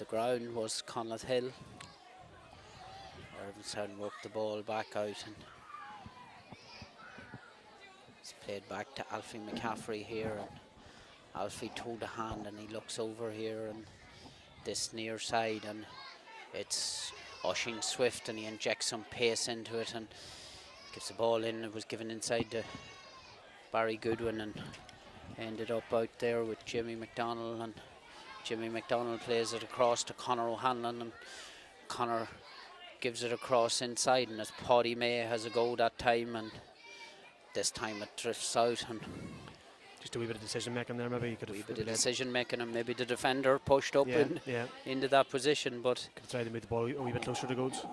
ground was Conleth Hill. Irvinestown worked the ball back out, and it's played back to Alfie McCaffrey here, and Alfie towed a hand and he looks over here on this near side, and it's Oisin Swift, and he injects some pace into it and gives the ball in. It was given inside to Barry Goodwin and ended up out there with Jimmy McDonald, and Jimmy McDonald plays it across to Conor O'Hanlon, and Conor gives it across inside, and as Paddy May has a go that time, and this time it drifts out, and just a wee bit of decision making there. Maybe you could have a wee bit of decision making, and maybe the defender pushed up into that position, but could have tried to move the ball a wee bit closer to goals.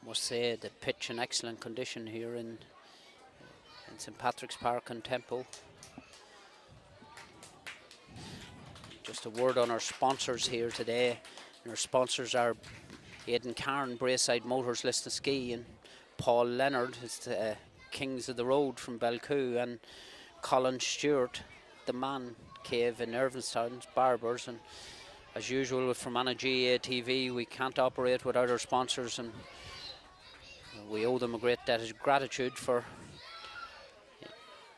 Must say the pitch in excellent condition here in St Patrick's Park and Tempo. Just a word on our sponsors here today. And our sponsors are Aidan Carn, Braeside Motors, Lisnaskea, and Paul Leonard, is the Kings of the Road from Belcoo, and Colin Stewart, the Man Cave in Irvinestown, Barbers. And as usual with Fermanagh GAA TV, we can't operate without our sponsors, and we owe them a great debt of gratitude for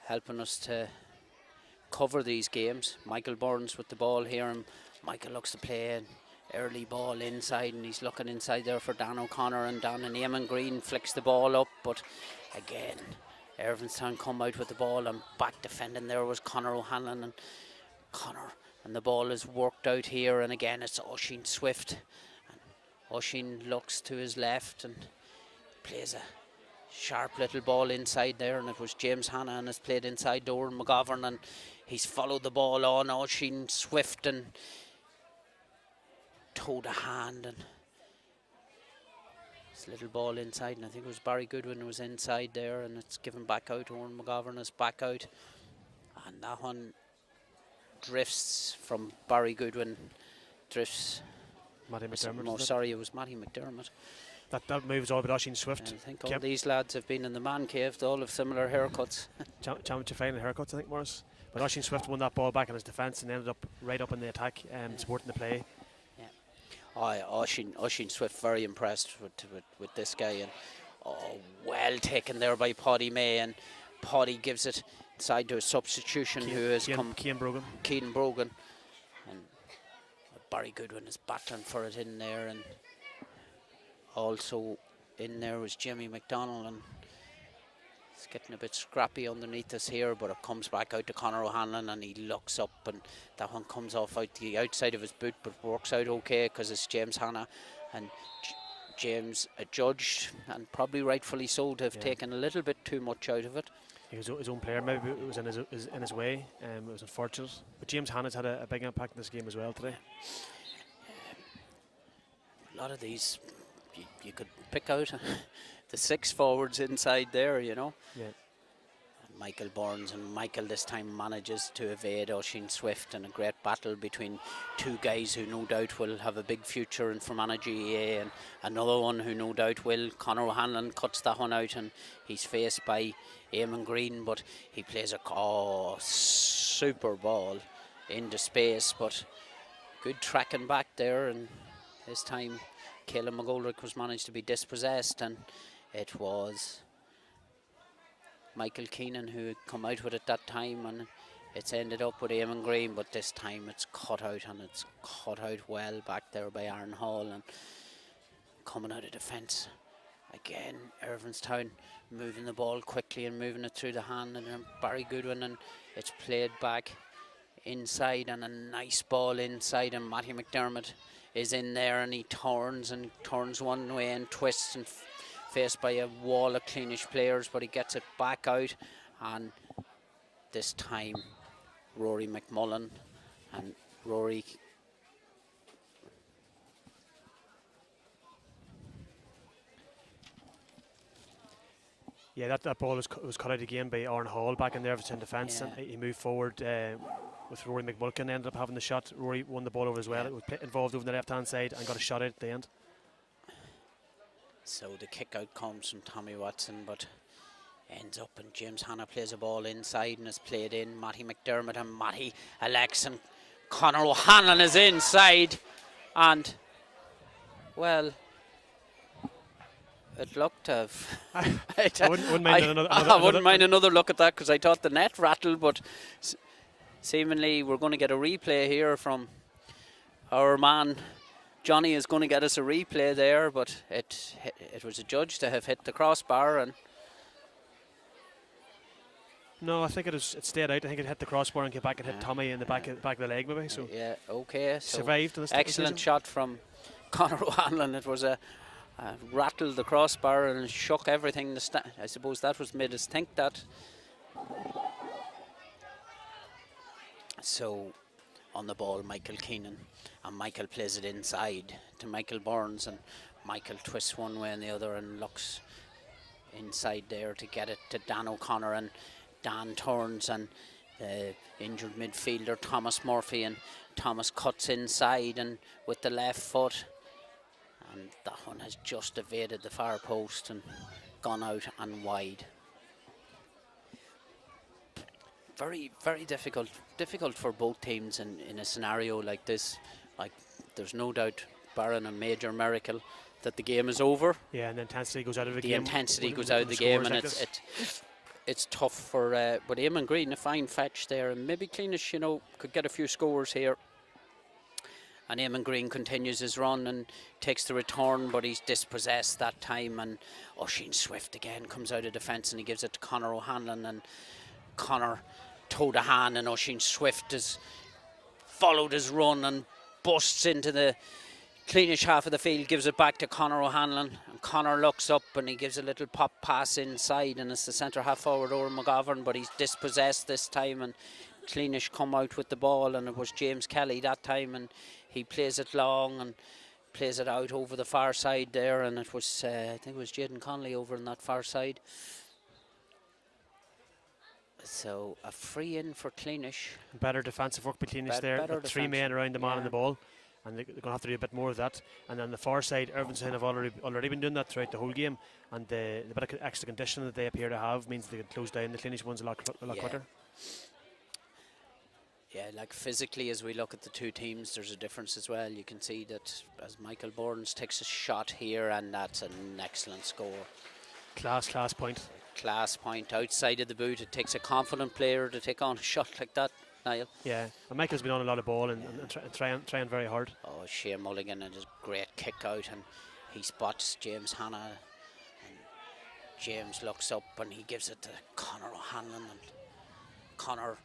helping us to cover these games. Michael Burns with the ball here, and Michael looks to play an early ball inside, and he's looking inside there for Dan O'Connor, and Dan and Eamon Green flicks the ball up, but again Irvinestown come out with the ball, and back defending there was Conor O'Hanlon, and Conor, and the ball is worked out here, and again it's Oisin Swift, and Oisin looks to his left and plays a sharp little ball inside there, and it was James Hanna, and has played inside to Oran McGovern, and he's followed the ball on Oisin Swift and towed a hand, and this little ball inside, and I think it was Barry Goodwin who was inside there, and it's given back out. Oran McGovern is back out, and that one drifts from Barry Goodwin, drifts. Matty McDermott. No, sorry, it was Matty McDermott. That move is all about Oisin Swift. I think all these lads have been in the Man Cave. They all have similar haircuts. Championship final haircuts, I think, Morris. But Oisin Swift won that ball back in his defence and ended up right up in the attack, supporting the play. Yeah. Oisin Swift very impressed with this guy, and well taken there by Paddy May, and Paddy gives it inside to a substitution who has come, Keane Brogan, and Barry Goodwin is battling for it in there, and also in there was Jimmy McDonald, and it's getting a bit scrappy underneath us here, but it comes back out to Conor O'Hanlon, and he looks up, and that one comes off out the outside of his boot, but works out okay because it's James Hanna, and James adjudged, and probably rightfully so, to have taken a little bit too much out of it. He was his own player, maybe it was in his way. It was unfortunate, but James Hanna's had a big impact in this game as well today. A lot of these you could pick out the 6 forwards inside there, you know. Yeah. Michael Burns, and Michael this time manages to evade Oisin Swift, and a great battle between 2 guys who no doubt will have a big future in Fermanagh GAA, and another one who no doubt will. Conor O'Hanlon cuts that one out, and he's faced by Eamon Green, but he plays a super ball into space, but good tracking back there, and this time Caelan McGoldrick was managed to be dispossessed, and it was Michael Keenan who had come out with it that time, and it's ended up with Eamon Green, but this time it's cut out, and it's cut out well back there by Aaron Hall, and coming out of defence again, Irvinestown moving the ball quickly and moving it through the hand, and then Barry Goodwin, and it's played back inside, and a nice ball inside, and Matty McDermott is in there, and he turns one way and twists, and faced by a wall of Cleenish players, but he gets it back out, and this time Rory McMullen, and Rory that ball was cut out again by Aaron Hall back in there in defence, and he moved forward with Rory McMulkin, ended up having the shot. Rory won the ball over as well. It was involved over the left hand side and got a shot out at the end. So the kick out comes from Tommy Watson, but ends up, and James Hanna plays a ball inside and is played in. Matty McDermott and Matty Alex, and Conor O'Hanlon is inside, and well, it looked to have. I wouldn't mind another look at that, because I thought the net rattled, but seemingly we're going to get a replay here from our man. Johnny is going to get us a replay there, but it was adjudged to have hit the crossbar, and no, I think it stayed out. I think it hit the crossbar and came back and hit Tommy in the back of the leg, maybe. So yeah, okay. So survived. Excellent shot from Conor O'Hanlon. It was rattled the crossbar and shook everything. I suppose that was made us think that. So on the ball, Michael Keenan, and Michael plays it inside to Michael Burns, and Michael twists one way and the other and looks inside there to get it to Dan O'Connor, and Dan turns, and the injured midfielder Thomas Murphy, and Thomas cuts inside and with the left foot, and that one has just evaded the far post and gone out and wide. Very, very difficult for both teams in a scenario like this. Like, there's no doubt, barring a major miracle, that the game is over. Yeah, and the intensity goes out of the game. The intensity goes out of the game, and it's tough for. But Eamon Green, a fine fetch there, and maybe Cleenish, could get a few scores here. And Eamon Green continues his run and takes the return, but he's dispossessed that time. And Oisin Swift again comes out of defence, and he gives it to Conor O'Hanlon, and Conor towed a hand, and Oisin Swift has followed his run and busts into the Cleenish half of the field, gives it back to Conor O'Hanlon, and Conor looks up and he gives a little pop pass inside, and it's the centre half forward Oran McGovern, but he's dispossessed this time, and Cleenish come out with the ball, and it was James Kelly that time, and he plays it long and plays it out over the far side there, and it was I think it was Jayden Conley over on that far side. So a free in for Cleenish. Better defensive work by Cleenish there. Three men around the man on the ball, and they're going to have to do a bit more of that. And on the far side, Irvinestown have already been doing that throughout the whole game, and the bit of extra condition that they appear to have means they can close down the Cleenish ones a lot quicker. Yeah, like physically, as we look at the two teams, there's a difference as well. You can see that as Michael Burns takes a shot here, and that's an excellent score. Class point. Class point outside of the boot. It takes a confident player to take on a shot like that, Niall. Yeah, and Michael's been on a lot of ball and trying very hard. Oh, Shea Mulligan and his great kick out, and he spots James Hanna, and James looks up and he gives it to Conor O'Hanlon, and Conor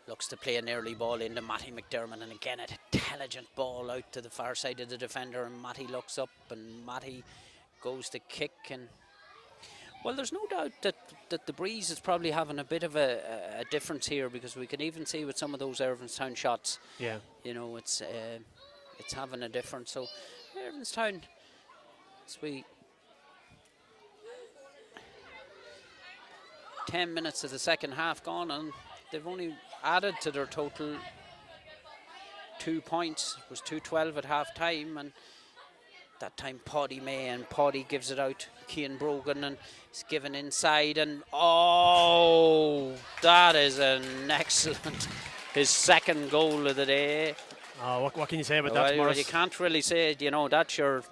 looks to play an early ball into Matty McDermott, and again an intelligent ball out to the far side of the defender, and Matty looks up and Matty goes to kick. And well, there's no doubt that the breeze is probably having a bit of a difference here, because we can even see with some of those Irvinestown shots, yeah, you know, it's having a difference. So Irvinestown, as we 10 minutes of the second half gone, and they've only added to their total 2 points. It was 2-12 at half time, and that time Paddy May, and Paddy gives it out. Cian Brogan, and it's given inside, and oh, that is an excellent, his second goal of the day. What can you say about that, Morris? You can't really say it, you know, that's your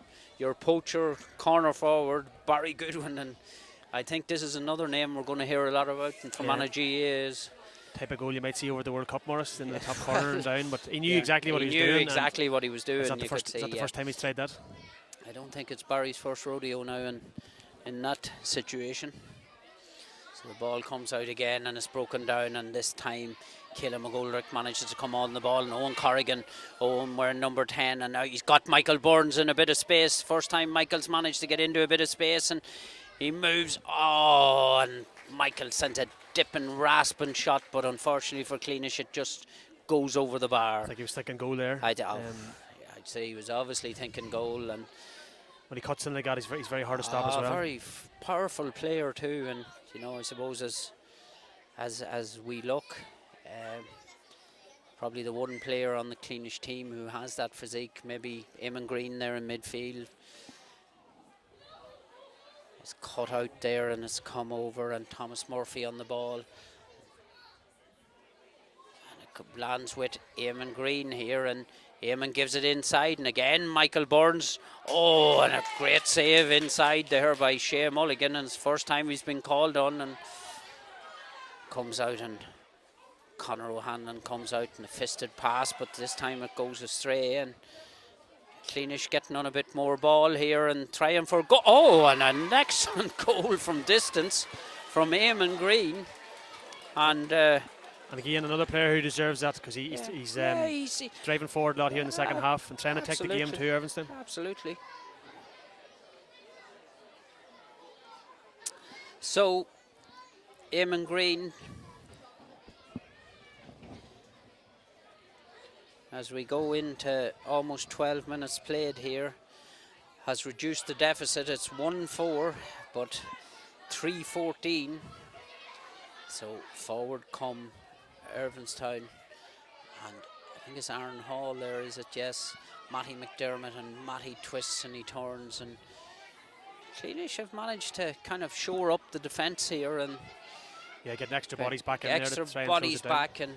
poacher corner forward, Barry Goodwin, and I think this is another name we're going to hear a lot about in Fermanagh GAA. Is type of goal you might see over the World Cup, Morris, in the top corner and down, but he knew exactly what he was doing. He knew exactly what he was doing. Is that the first time he's tried that? I don't think it's Barry's first rodeo now in that situation. So the ball comes out again and it's broken down, and this time Cialan McGoldrick manages to come on the ball, and Owen Corrigan, Owen wearing number 10, and now he's got Michael Burns in a bit of space. First time Michael's managed to get into a bit of space, and he moves, and Michael sent a dipping, rasping shot, but unfortunately for Cleenish, it just goes over the bar. I think he was thinking goal there. I'd say he was obviously thinking goal, and when he cuts in like that, he's very hard to stop as well. Very powerful player too, and you know, I suppose as we look, probably the one player on the Cleenish team who has that physique, maybe Eamon Green there in midfield. It's cut out there and it's come over, and Thomas Murphy on the ball. And it lands with Eamon Green here, and Eamon gives it inside, and again Michael Burns. Oh, and a great save inside there by Shea Mulligan, and it's the first time he's been called on, and comes out, and Conor O'Hanlon comes out in a fisted pass, but this time it goes astray, and Cleenish getting on a bit more ball here and trying for goal. Oh, and an excellent goal from distance from Eamon Green. And again, another player who deserves that, because he's driving forward a lot here in the second half and trying to take the game to Irvinestown. Absolutely. So, Eamon Green, as we go into almost 12 minutes played here, has reduced the deficit. It's 1-4, but 3-14. So forward come Irvinestown, and I think it's Aaron Hall there, is it? Yes. Matty McDermott, and Matty twists and he turns, and Cleenish have managed to kind of shore up the defence here, and getting extra bodies back in there. Extra bodies back, and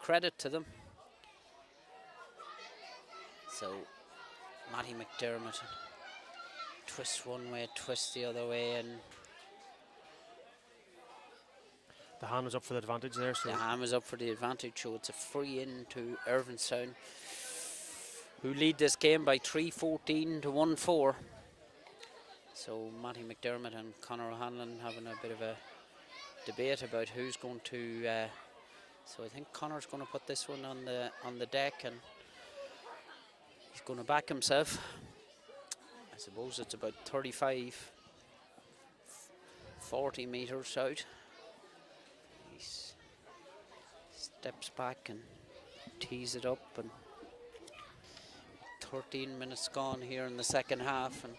credit to them. So Matty McDermott twists one way, twists the other way, and the hand was up for the advantage there. So the hand was up for the advantage, so it's a free in to Irvinestown, who lead this game by 3-14 to 1-4. So Matty McDermott and Conor O'Hanlon having a bit of a debate about who's going to. So I think Conor's going to put this one on the deck, and he's going to back himself. I suppose it's about 40 metres out. He steps back and tees it up, and 13 minutes gone here in the second half. And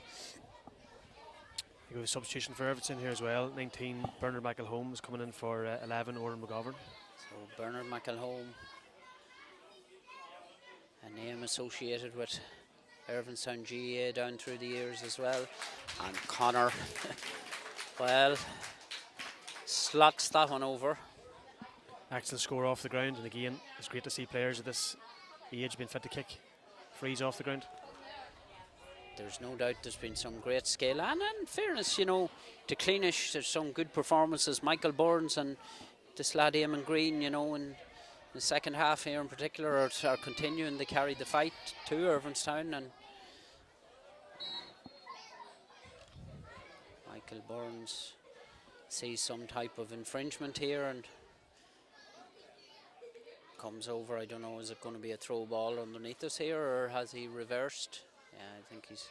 you got a substitution for Irvinestown here as well. 19, Bernard McElholm is coming in for 11, Oran McGovern. So Bernard McElholm, a name associated with Irvinestown GAA down through the years as well. And Conor, well, slots that one over. excellent score off the ground, and again, it's great to see players at this age being fit to kick frees off the ground. There's no doubt there's been some great skill, and in fairness, you know, to Cleenish, there's some good performances. Michael Burns and this lad Eamon Green, you know, in the second half here in particular, are continuing to carry the fight to Irvinestown. And Michael Burns sees some type of infringement here and comes over. I don't know, is it going to be a throw ball underneath us here, or has he reversed? Yeah, I think he's...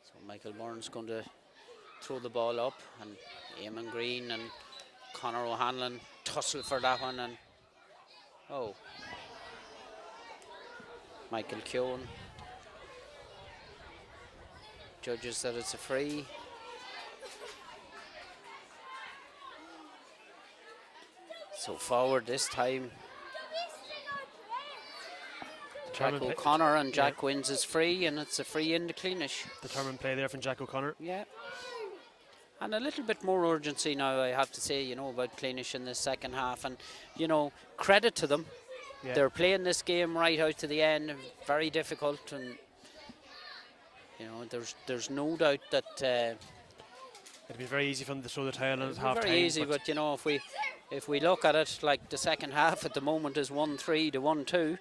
So Michael Burns going to throw the ball up, and Eamon Green and Conor O'Hanlon tussle for that one, and oh, Michael Keown judges that it's a free. So forward this time, Jack O'Connor, and Jack wins his free, and it's a free into Cleenish. Determined play there from Jack O'Connor. Yeah. And a little bit more urgency now, I have to say, you know, about Cleenish in this second half. And, you know, credit to them. Yeah. They're playing this game right out to the end, very difficult. And, you know, there's no doubt that... it'd be very easy for them to throw the towel in at half time. Very easy, but, you know, if we look at it, like the second half at the moment is 1-3 to 1-2.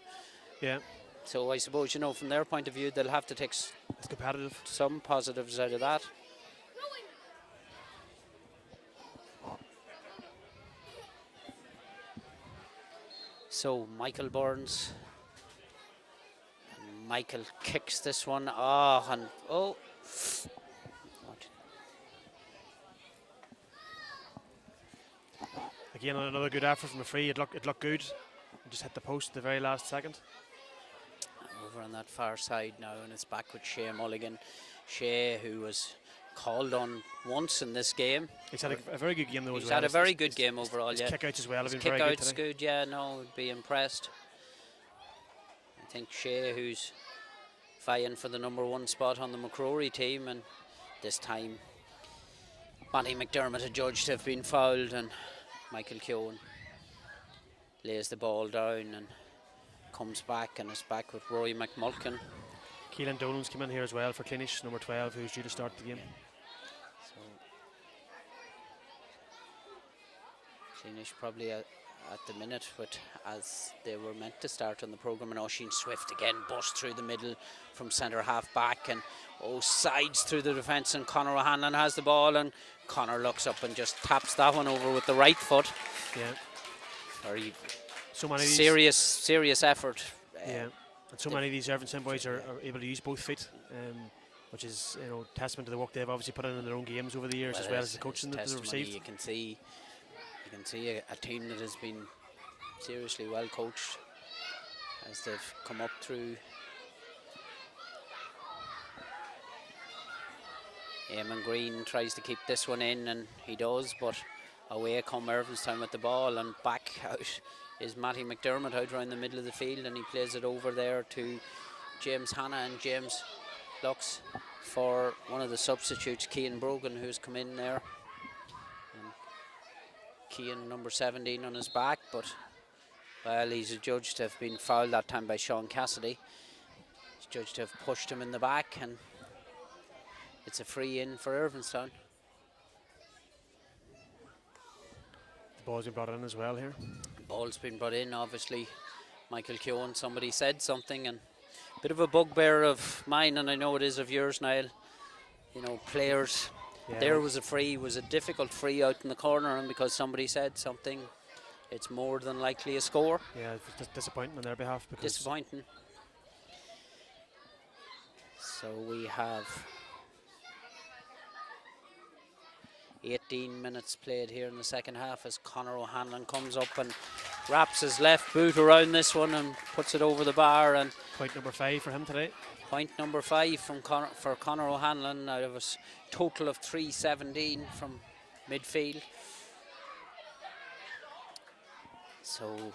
Yeah. So I suppose, you know, from their point of view, they'll have to take it's competitive. Some positives out of that. So Michael Burns, and Michael kicks this one. Again, another good effort from a free. It looked good. It just hit the post at the very last second. Over on that far side now, and it's back with Shea Mulligan. Shea, who was called on once in this game. He's had a very good game though. He's had a very good game overall. His kickouts as well have been very good. Kickouts today. good, yeah. No, would be impressed. I think Shea, who's vying for the #1 spot on the McCrory team, and this time Matty McDermott adjudged to have been fouled, and Michael Keown lays the ball down and comes back, and is back with Rory McMulkin. Keelan Dolan's come in here as well for Cleenish, number 12, who's due to start the game. So Cleenish probably at the minute, but as they were meant to start on the programme, and Oisin Swift again busts through the middle from centre half back, and sides through the defence, and Conor O'Hanlon has the ball, and Conor looks up and just taps that one over with the right foot. Yeah. Very serious effort. Yeah. And so many of these Irvinestown boys are able to use both feet, which is, you know, testament to the work they've obviously put in their own games over the years, as well as the coaching that they've received. You can see a team that has been seriously well coached as they've come up through. Eamon Green tries to keep this one in, and he does, but away come Irvinestown with the ball, and back out is Matty McDermott out around the middle of the field, and he plays it over there to James Hanna, and James looks for one of the substitutes, Cian Brogan, who's come in there. And Cian, number 17, on his back, but well, he's adjudged to have been fouled that time by Sean Cassidy. He's judged to have pushed him in the back, and it's a free in for Irvinestown. The ball's been brought in as well here. Ball's been brought in, obviously. Michael Keown, somebody said something, and a bit of a bugbear of mine, and I know it is of yours, Niall. You know, players, there was a difficult free out in the corner, and because somebody said something, it's more than likely a score. Yeah, it's disappointing on their behalf. Disappointing. So we have 18 minutes played here in the second half as Conor O'Hanlon comes up and wraps his left boot around this one and puts it over the bar. And point number 5 for him today. Point number 5 for Conor O'Hanlon out of a total of 317 from midfield. So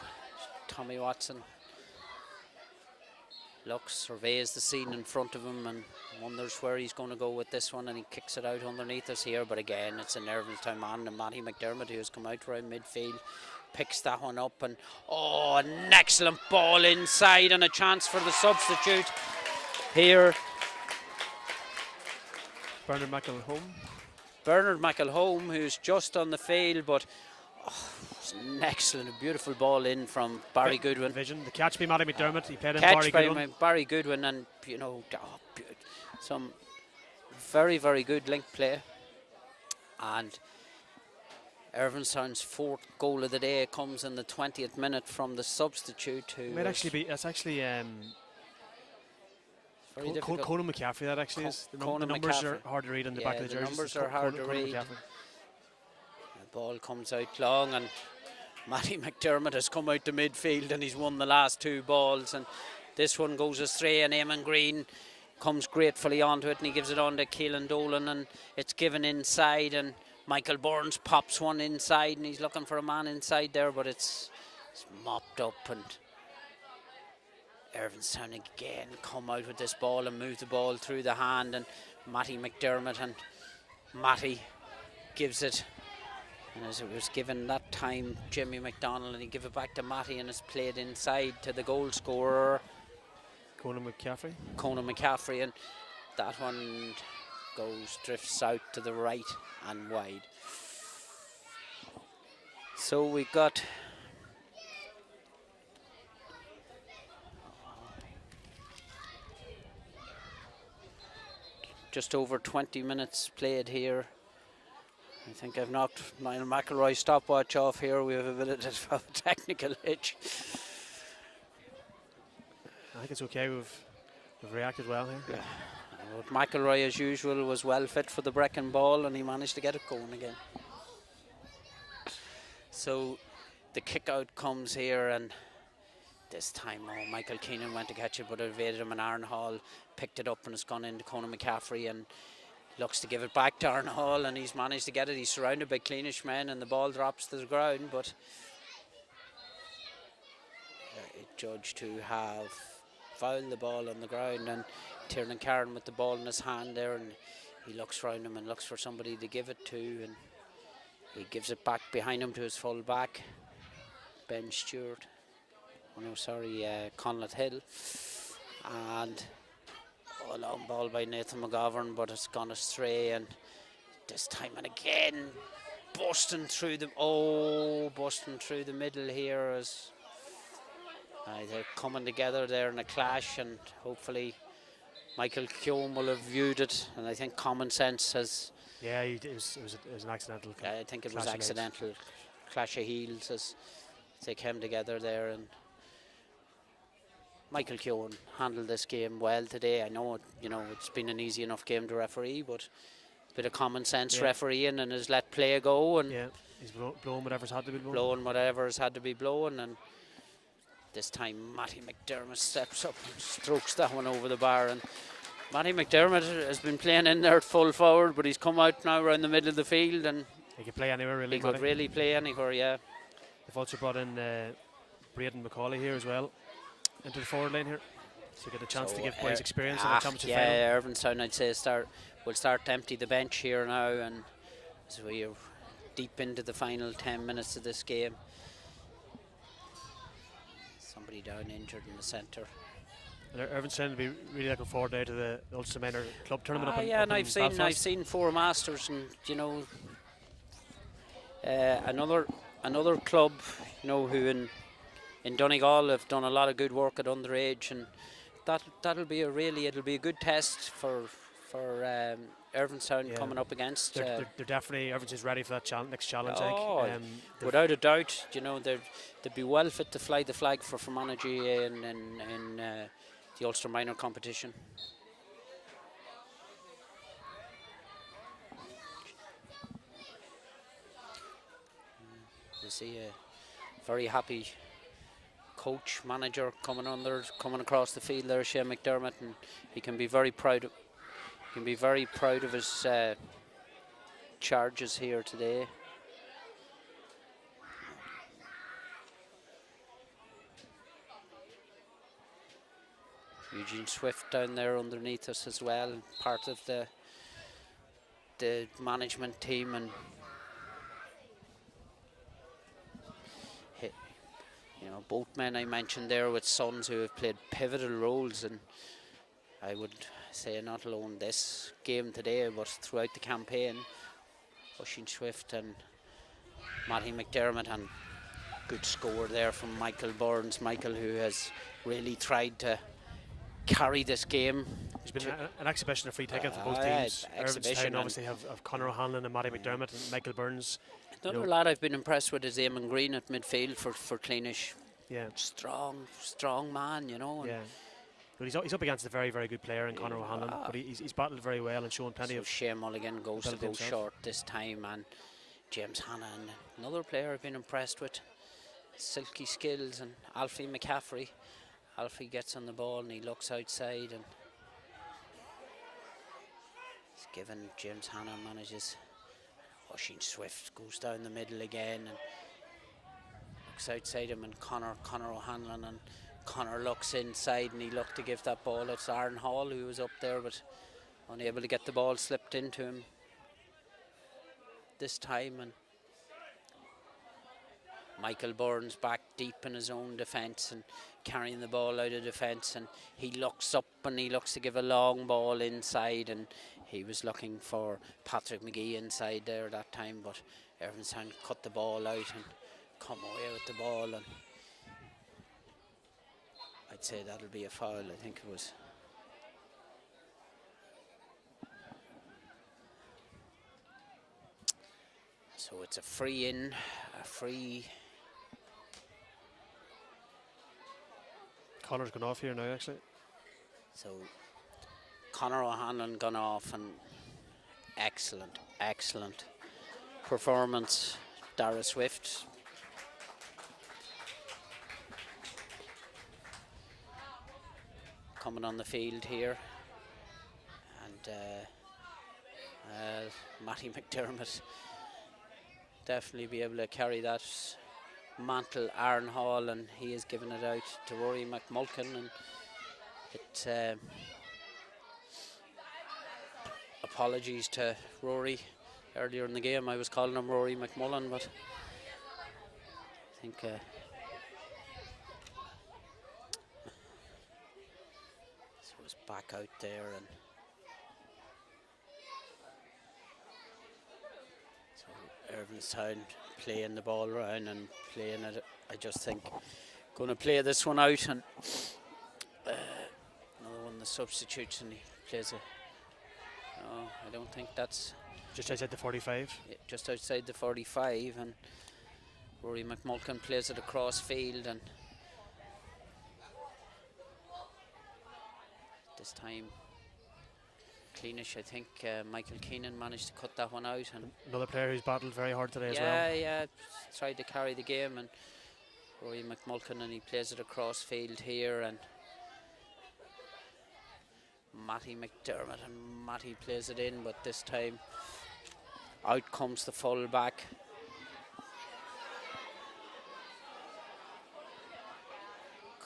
Tommy Watson looks, surveys the scene in front of him and wonders where he's going to go with this one, and he kicks it out underneath us here. But again, it's an Irvinestown man, and Matty McDermott, who has come out around midfield, picks that one up, and an excellent ball inside and a chance for the substitute here. Bernard McElhone. Bernard McElhone, who's just on the field, but it's an excellent, beautiful ball in from Barry Goodwin. Vision. The catch by Matty McDermott. He played in Catch by Goodwin. Barry Goodwin, and some very, very good link play. And Irvinestown's 4th goal of the day comes in the 20th minute from the substitute. Who might actually be. That's actually Conan McCaffrey. That actually is. The numbers are hard to read on the back of the jersey. The numbers are hard to read. The ball comes out long, and Matty McDermott has come out to midfield, and he's won the last 2 balls, and this one goes astray, and Eamon Green comes gratefully onto it, and he gives it on to Keelan Dolan, and it's given inside, and Michael Burns pops one inside, and he's looking for a man inside there, but it's mopped up, and Irvinestown again come out with this ball and move the ball through the hand, and Matty McDermott, and Matty gives it. And as it was given that time, Jimmy McDonald, and he give it back to Matty, and it's played inside to the goal scorer, Conan McCaffrey, and that one drifts out to the right and wide. So we got just over 20 minutes played here. I think I've knocked Niall McElroy's stopwatch off here. We have a bit of a technical hitch. I think it's okay. We've reacted well here. Yeah. But McElroy, as usual, was well fit for the Brecon ball, and he managed to get it going again. So the kick out comes here, and this time Michael Keenan went to catch it, but evaded him, and Aaron Hall picked it up, and it's gone into Conan McCaffrey, and looks to give it back to Aaron Hall, and he's managed to get it. He's surrounded by Cleenish men, and the ball drops to the ground, but judged to have fouled the ball on the ground, and Tiernan Carron with the ball in his hand there, and he looks round him and looks for somebody to give it to, and he gives it back behind him to his full back, Ben Stewart. Conleth Hill, and a long ball by Nathan McGovern, but it's gone astray, and this time and again busting through the middle here as they're coming together there in a clash, and hopefully Michael Keown will have viewed it, and I think common sense has. Yeah, it was an accidental. I think it was accidental clash of heels as they came together there, and Michael Keown handled this game well today. I know it's been an easy enough game to referee, but a bit of common sense refereeing, and has let play go, and he's blowing whatever's had to be blown. And this time Matty McDermott steps up and strokes that one over the bar, and Matty McDermott has been playing in there at full forward, but he's come out now around the middle of the field, and he could play anywhere really. He could really play anywhere, yeah. They've also brought in Braden McCauley here as well into the forward lane here, so get a chance to give boys experience in the championship final. Yeah, Irvinestown, I'd say we'll start to empty the bench here now, and as we are deep into the final 10 minutes of this game. Somebody down injured in the centre. Irvinestown will be really looking forward now to the Ulster Minor Club tournament up in and Belfast. I've seen 4 Masters, and another club, who in Donegal have done a lot of good work at underage, and it'll be a good test for Irvinestown coming up against. They're definitely, Irvinestown's ready for that next challenge. Without a doubt, they'd be well fit to fly the flag for Fermanagh GAA in the Ulster Minor competition. You see a very happy coach, manager coming across the field there, Shane McDermott, and he can be very proud of his charges here today. Eugene Swift down there underneath us as well, part of the management team, and you know, both men I mentioned there with sons who have played pivotal roles, and I would say not alone this game today, but throughout the campaign. Eugene Swift and Matty McDermott, and good score there from Michael Burns. Michael, who has really tried to carry this game. There's been an exhibition of free ticket for both teams. Irvinestown obviously have Conor O'Hanlon and Matty McDermott, and Michael Burns. Another lad I've been impressed with is Eamon Green at midfield for Cleenish. Yeah. Strong man, you know. Yeah. But he's up against a very, very good player in Conor O'Hanlon, but he's battled very well and shown plenty of. Shea Mulligan goes to go short this time, and James Hanna, and another player I've been impressed with. Silky skills, and Alfie McCaffrey. Alfie gets on the ball and he looks outside, and he's given James Hanna, manages. Eugene Swift goes down the middle again and looks outside him, and Conor O'Hanlon, and Conor looks inside and he looked to give that ball. It's Aaron Hall who was up there but unable to get the ball slipped into him this time, and Michael Burns back deep in his own defence and carrying the ball out of defence, and he looks up and he looks to give a long ball inside, and he was looking for Patrick McGee inside there that time, but Irvinestown cut the ball out and come away with the ball, and I'd say that'll be a foul. I think it was. So it's a free in, a free. Connor's gone off here now, actually. So Conor O'Hanlon gone off, and excellent performance. Dara Swift. Coming on the field here, and Matty McDermott definitely be able to carry that mantle. Aaron Hall, and he has given it out to Rory McMulkin, and it apologies to Rory earlier in the game. I was calling him Rory McMullen, but I think so it's back out there, and Irvinestown playing the ball around and playing it. I just think going to play this one out, and another one of the substitutes, and he plays it. No, I don't think that's just outside the 45. Yeah, just outside the 45, and Rory McMulkin plays it across field, and this time Cleenish, I think Michael Keenan managed to cut that one out, and another player who's battled very hard today as well. Yeah, tried to carry the game, and Rory McMulkin, and he plays it across field here, and Matty McDermott, and Matty plays it in, but this time out comes the full back.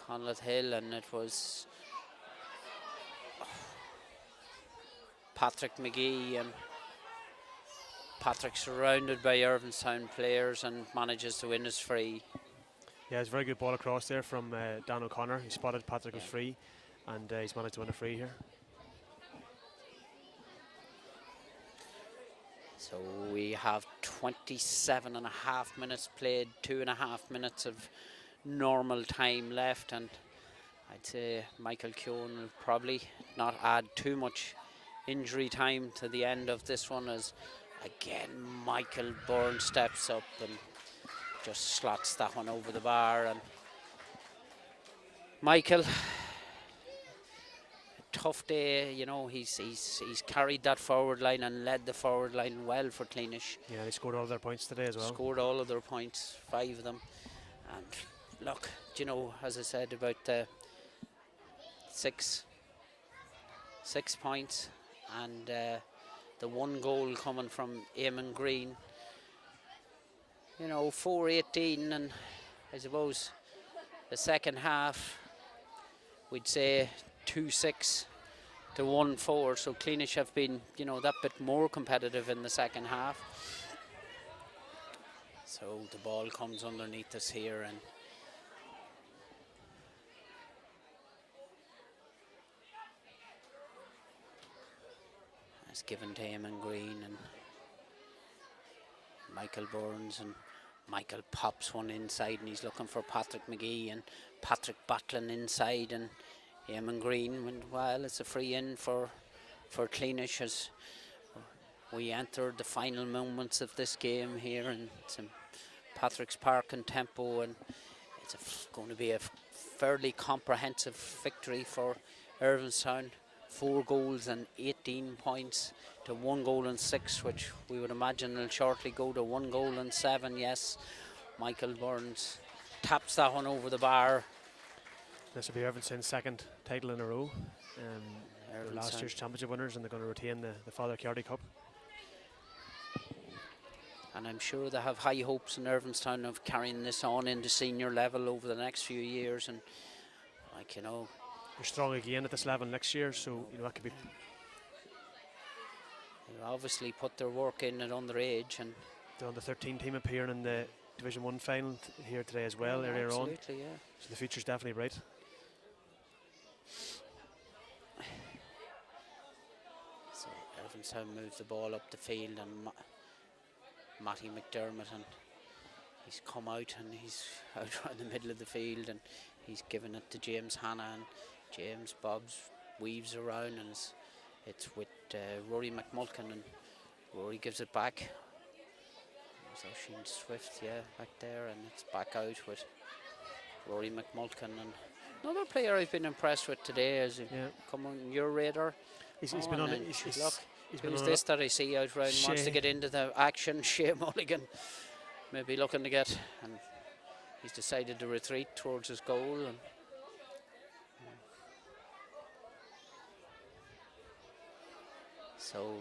Conleth Hill, and it was Patrick McGee, and Patrick surrounded by Irvinestown players and manages to win his free. Yeah, it's a very good ball across there from Dan O'Connor. He spotted Patrick was free, and he's managed to win a free here. So we have 27.5 minutes played, 2.5 minutes of normal time left, and I'd say Michael Keown will probably not add too much injury time to the end of this one, as again Michael Byrne steps up and just slots that one over the bar. And Michael, a tough day, you know. He's carried that forward line and led the forward line well for Cleenish. Yeah, they scored all their points today as well. Scored all of their points, 5 of them. And look, you know, as I said about the 6 points, and the 1 goal coming from Eamon Green. You know, 4-18, and I suppose the second half, we'd say 2-6 to 1-4. So Cleenish have been, you know, that bit more competitive in the second half. So the ball comes underneath us here, and it's given to Eamon Green and Michael Burns, and Michael pops one inside and he's looking for Patrick McGee, and Patrick battling inside, and Eamon Green went, well, it's a free in for Cleenish as we enter the final moments of this game here in St. Patrick's Park in Tempo, and it's going to be a fairly comprehensive victory for Irvinestown. 4 goals and 18 points to 1 goal and 6, which we would imagine will shortly go to 1 goal and 7. Yes, Michael Burns taps that one over the bar. This will be Irvinestown's second title in a row. They're last year's championship winners, and they're going to retain the Father Carty Cup. And I'm sure they have high hopes in Irvinestown of carrying this on into senior level over the next few years. And, like, you know, they're strong again at this level next year, so you know that could be. They obviously put their work in at underage, and they're on the 13 team appearing in the Division 1 final here today as well, earlier on. Absolutely, yeah. So the future's definitely bright. So Irvinestown moves the ball up the field, and Matty McDermott, and he's come out and he's out around the middle of the field, and he's given it to James Hanna, and James Bobs weaves around, and it's with Rory McMulkin, and Rory gives it back. There's Oisin Swift, yeah, back there, and it's back out with Rory McMulkin. And another player I've been impressed with today is come on your radar. He's been on it. Who's this that I see out round wants to get into the action? Shea Mulligan, maybe looking to get, and he's decided to retreat towards his goal. And so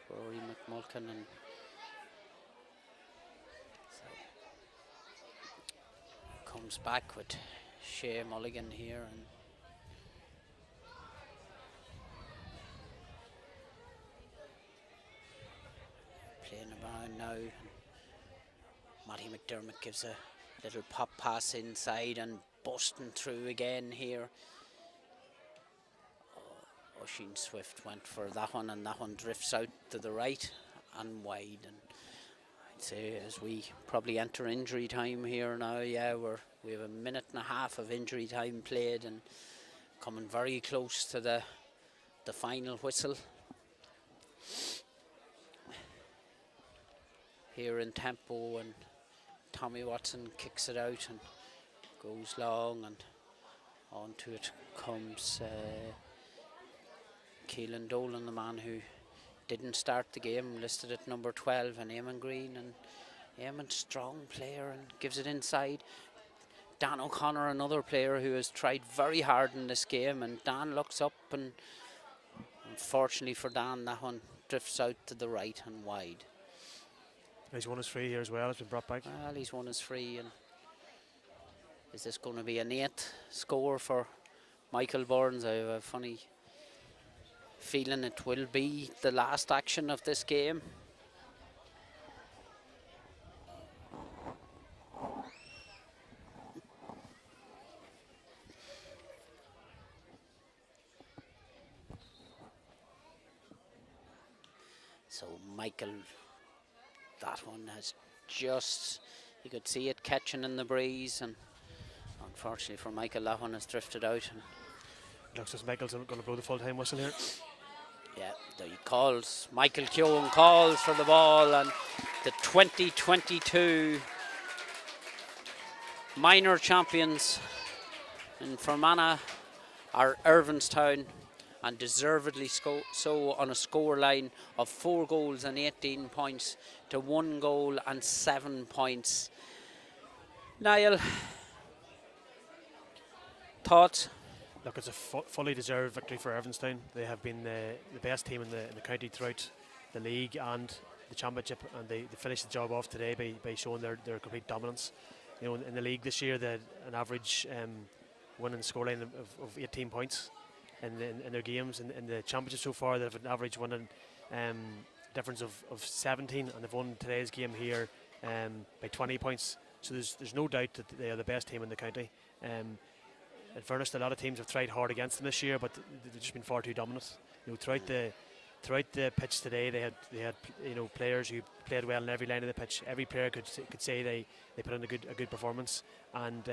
Rory McMulkin, and so comes back with Shea Mulligan here, and playing around now. And Matty McDermott gives a little pop pass inside and busting through again here. Oisin Swift went for that one, and that one drifts out to the right and wide. And I'd say as we probably enter injury time here now, yeah, we have a minute and a half of injury time played, and coming very close to the final whistle here in Tempo. And Tommy Watson kicks it out and goes long, and onto it comes Keelan Dolan, the man who didn't start the game, listed at number 12, and Eamon Green. And Eamon, strong player, and gives it inside. Dan O'Connor, another player who has tried very hard in this game, and Dan looks up, and unfortunately for Dan, that one drifts out to the right and wide. He's won his free here as well. It's been brought back. Well, he's won his free, and is this going to be an 8th score for Michael Burns? I have a funny feeling it will be the last action of this game. So Michael, that one has just, you could see it catching in the breeze, and unfortunately for Michael, that one has drifted out. And looks as Michael's going to blow the full-time whistle here. Yeah, he calls, Michael Keoghan calls for the ball, and the 2022 minor champions in Fermanagh are Irvinestown, and deservedly so, on a score line of 4 goals and 18 points to 1 goal and 7 points. Niall, thoughts? Look, it's a fully deserved victory for Irvinestown. They have been the best team in the county throughout the league and the championship, and they finished the job off today by showing their complete dominance. You know, in the league this year, they had an average winning scoreline of 18 points. in their games in the championship so far. They have an average winning difference of 17, and they've won today's game here by 20 points. So there's no doubt that they are the best team in the county. In fairness, a lot of teams have tried hard against them this year, but they've just been far too dominant. Throughout the pitch today, they had players who played well in every line of the pitch. Every player could say they put in a good performance. And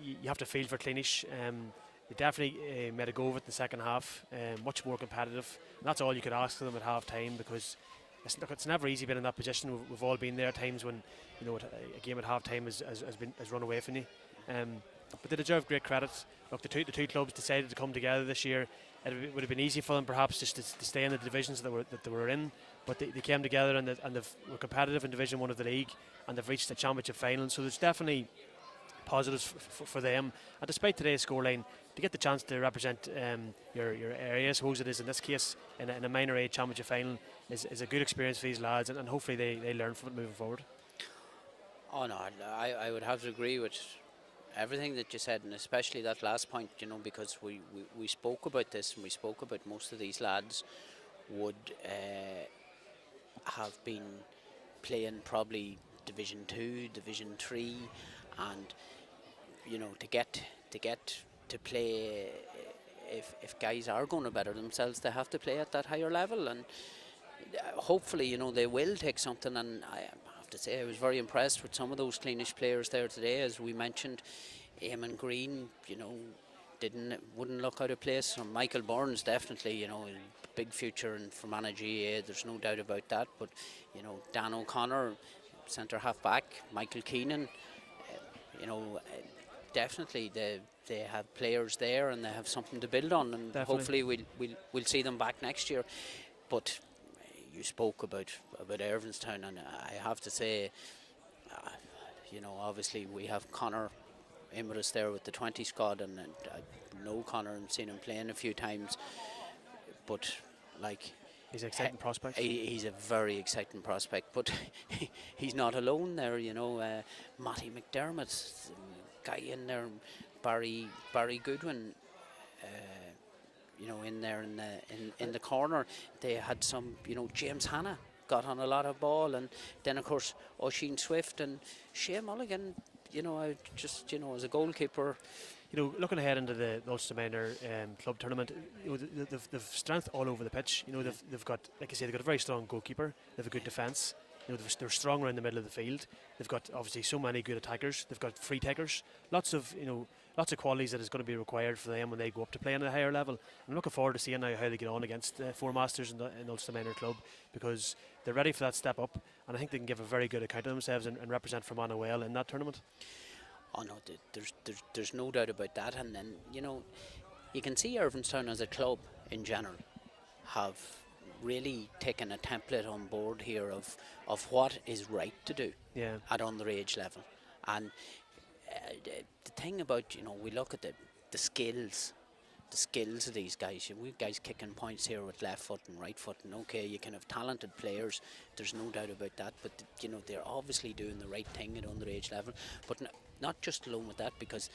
you have to feel for Cleenish. They definitely made a go of it in the second half, much more competitive. And that's all you could ask of them at half time, because it's never easy being in that position. We've all been there at times when a game at half time has run away from you. But they deserve great credit. Look, the two clubs decided to come together this year. It would have been easy for them perhaps just to stay in the divisions that they were in, but they came together and were competitive in Division 1 of the league, and they've reached the championship final. So there's definitely positives for them. And despite today's scoreline, to get the chance to represent your area, I suppose it is in this case, in a minor A championship final, is a good experience for these lads, and hopefully they learn from it moving forward. Oh no, I would have to agree with everything that you said, and especially that last point, because we spoke about this, and we spoke about most of these lads would have been playing probably Division 2, Division 3, and to get to play, if guys are going to better themselves, they have to play at that higher level, and hopefully they will take something. And I have to say, I was very impressed with some of those Cleenish players there today. As we mentioned, Eamon Green, wouldn't look out of place. Or Michael Burns, definitely, big future in Fermanagh GAA, there's no doubt about that. But Dan O'Connor, centre half back, Michael Keenan, definitely they have players there, and they have something to build on, and definitely. Hopefully we'll see them back next year. But you spoke about Irvinestown, and I have to say, obviously we have Connor in with us there with the 20 squad, and I know Connor and seen him playing a few times, but he's an exciting prospect. He's a very exciting prospect, but he's not alone there. Matty McDermott, guy in there, Barry Goodwin, in there in the corner. They had some, James Hanna got on a lot of ball, and then of course Oisin Swift and Shea Mulligan. I just as a goalkeeper. Looking ahead into the Ulster Minor club tournament, they've strength all over the pitch. They've got, like I say, they've got a very strong goalkeeper. They've a good defence. They're strong around the middle of the field. They've got obviously so many good attackers. They've got free takers. Lots of qualities that is going to be required for them when they go up to play on a higher level. I'm looking forward to seeing now how they get on against Four Masters in Ulster Minor Club, because they're ready for that step up, and I think they can give a very good account of themselves and represent Fermanagh well in that tournament. Oh no, there's no doubt about that. And then you can see Irvinestown as a club in general have really taken a template on board here of what is right to do at underage level. And the thing about we look at the skills of these guys. We've guys kicking points here with left foot and right foot, and okay, you can have talented players, there's no doubt about that, but they're obviously doing the right thing at underage level. But not just alone with that, because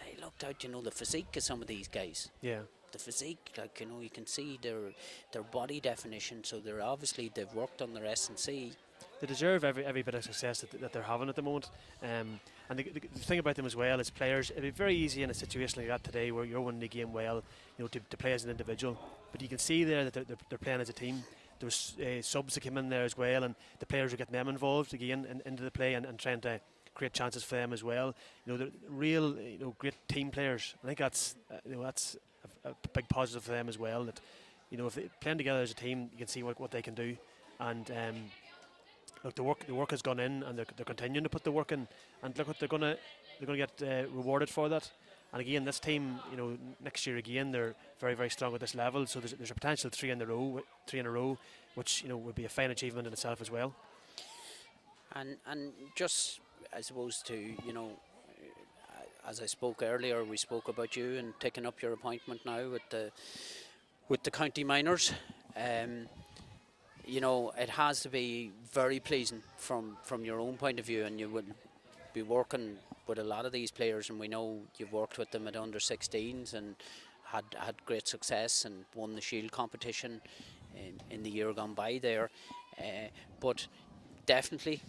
they looked out, the physique of some of these guys. Yeah. The physique, you can see their body definition, so they've worked on their S&C. They deserve every bit of success that they're having at the moment. And the thing about them as well is players, it'd be very easy in a situation like that today where you're winning the game well, to play as an individual. But you can see there that they're playing as a team. There's subs that came in there as well, and the players are getting them involved again into the play and trying to create chances for them as well. They're real, great team players. I think that's a big positive for them as well. That if they're playing together as a team, you can see what they can do. And look, the work has gone in, and they're continuing to put the work in. And look what they're gonna get rewarded for that. And again, this team, next year again, they're very, very strong at this level. So there's a potential three in a row, which would be a fine achievement in itself as well. And just, I suppose, to as I spoke earlier, we spoke about you and taking up your appointment now with the county minors. It has to be very pleasing from your own point of view, and you would be working with a lot of these players, and we know you've worked with them at under 16s and had great success and won the Shield competition in the year gone by there. But definitely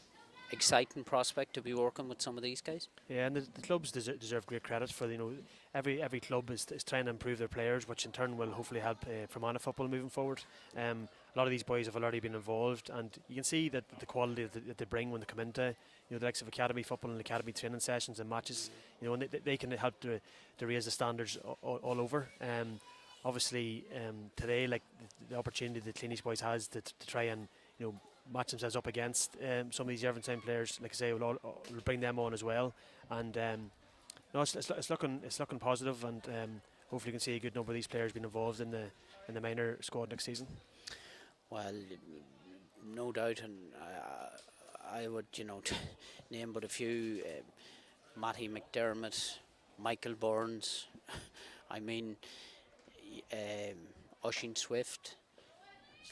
exciting prospect to be working with some of these guys. Yeah, and the clubs deserve great credit for, every club is trying to improve their players, which in turn will hopefully help Fermanagh football moving forward. A lot of these boys have already been involved, and you can see that the quality that they bring when they come into the likes of academy football and academy training sessions and matches. And they can help to raise the standards all over. Obviously, today, like the opportunity that Cleenish boys has to try and match themselves up against some of these Irvinestown players, like I say, will bring them on as well. And no, it's looking positive, and hopefully you can see a good number of these players being involved in the minor squad next season. Well, no doubt, and I would name but a few: Matty McDermott, Michael Burns. I mean, Oisin Swift.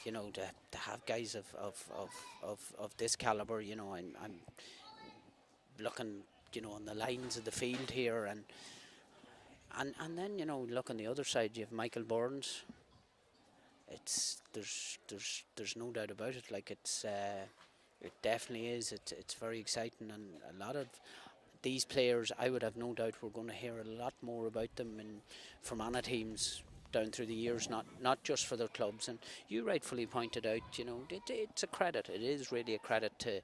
To have guys of this calibre, I'm looking, on the lines of the field here, and then look on the other side. You have Michael Burns. There's no doubt about it. Like it definitely is. It's very exciting, and a lot of these players, I would have no doubt we're going to hear a lot more about them in Fermanagh teams down through the years, not just for their clubs. And you rightfully pointed out, it's a credit. It is really a credit to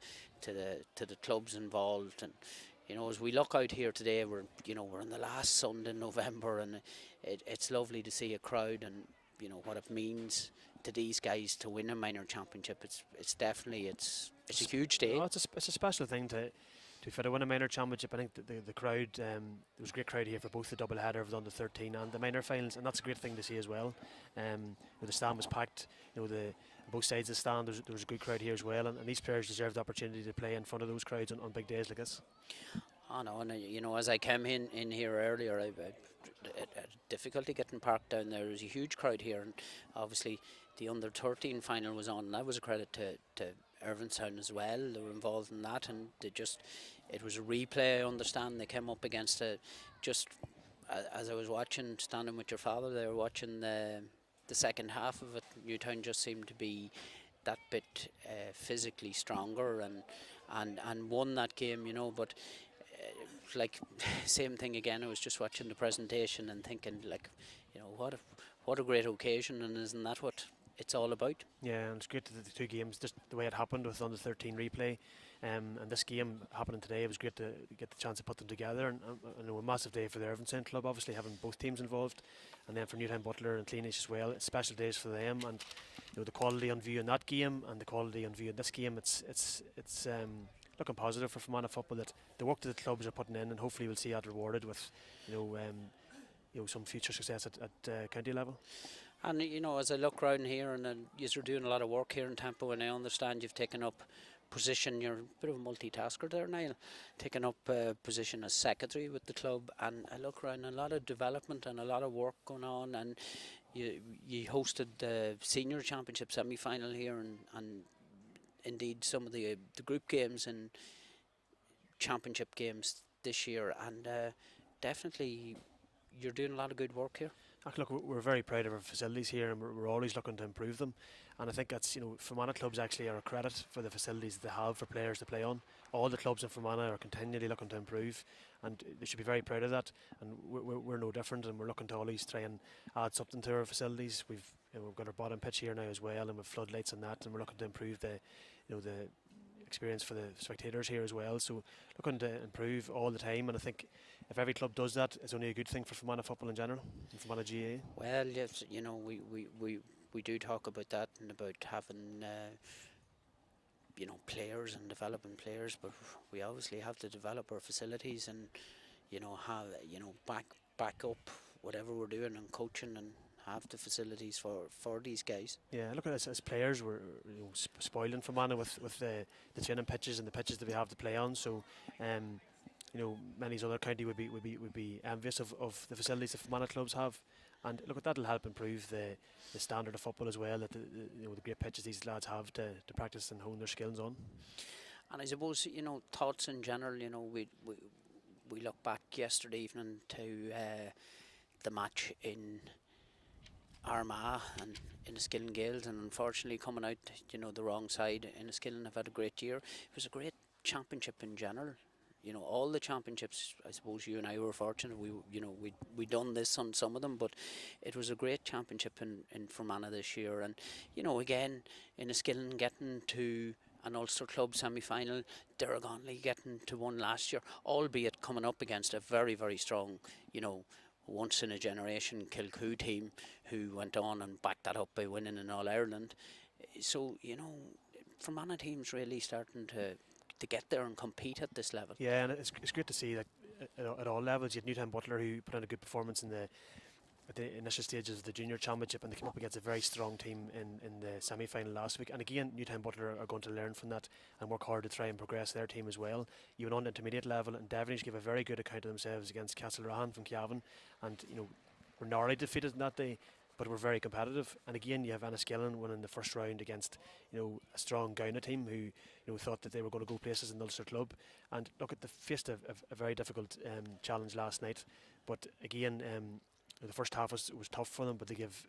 the clubs involved. And as we look out here today, we're in the last Sunday in November, and it's lovely to see a crowd, and what it means to these guys to win a minor championship. It's definitely it's a huge day. No, it's a special thing to win a minor championship. I think the crowd, there was a great crowd here for both the double header of the under 13 and the minor finals, and that's a great thing to see as well. The stand was packed, both sides of the stand. There was a good crowd here as well, and these players deserve the opportunity to play in front of those crowds on big days like this. I know, and as I came in here earlier, I had difficulty getting parked down there. There was a huge crowd here, and obviously the under 13 final was on, and that was a credit to Irvinestown as well. They were involved in that, and it was a replay. I understand they came up against as I was watching, standing with your father, they were watching the second half of it. Newtown just seemed to be that bit physically stronger and won that game, but like same thing again. I was just watching the presentation and thinking, like, what a great occasion, and isn't that what it's all about? Yeah, and it's great that the two games, just the way it happened with under 13 replay, and this game happening today, it was great to get the chance to put them together, and a massive day for the Irvinestown club, obviously having both teams involved, and then for Newtown Butler and Cleenish as well. It's special days for them, and the quality on view in that game and the quality on view in this game, it's looking positive for Fermanagh football, that the work that the clubs are putting in, and hopefully we'll see that rewarded with some future success at county level. And as I look around here, and you're doing a lot of work here in Tempo, and I understand you've taken up position. You're a bit of a multitasker there, Niall, taking up position as secretary with the club, and I look around, a lot of development and a lot of work going on, and you hosted the senior championship semi-final here, and indeed some of the group games and championship games this year, and definitely you're doing a lot of good work here. Look, we're very proud of our facilities here, and we're always looking to improve them. And I think that's, Fermanagh clubs actually are a credit for the facilities they have for players to play on. All the clubs in Fermanagh are continually looking to improve, and they should be very proud of that. And we're no different, and we're looking to always try and add something to our facilities. We've got our bottom pitch here now as well, and with floodlights and that, and we're looking to improve the experience for the spectators here as well. So looking to improve all the time, and I think if every club does that, it's only a good thing for Fermanagh football in general, and Fermanagh GAA. Well, yes, we do talk about that, and about having players and developing players, but we obviously have to develop our facilities and have back up whatever we're doing and coaching, and have the facilities for these guys. Yeah, look at us as players, we're spoiling Fermanagh with the training pitches and the pitches that we have to play on. So many other county would be envious of the facilities that Fermanagh clubs have, and look, that'll help improve the standard of football as well, that the great pitches these lads have to practice and hone their skills on. And I suppose thoughts in general. We look back yesterday evening to the match in Armagh and Enniskillen Gales, and unfortunately coming out, the wrong side. Enniskillen have had a great year. It was a great championship in general. All the championships, I suppose you and I were fortunate. We done this on some of them, but it was a great championship in Fermanagh this year. And again, Enniskillen getting to an Ulster Club semi-final, Derrygonnelly getting to one last year, albeit coming up against a very, very strong, once in a generation Kilcoo team who went on and backed that up by winning in All Ireland. So Fermanagh teams really starting to get there and compete at this level. Yeah, and it's great to see that at all levels. You had Newtown Butler, who put in a good performance at the initial stages of the junior championship, and they came up against a very strong team in the semi-final last week. And again, Newtown Butler are going to learn from that and work hard to try and progress their team as well. Even on the intermediate level, and Devonish gave a very good account of themselves against Castlereagh from Cavan, and were narrowly defeated in that day, but were very competitive. And again, you have Enniskillen winning the first round against a strong Gowna team who thought that they were going to go places in the Ulster Club. And look, they faced a very difficult challenge last night, but again, the first half was tough for them, but they give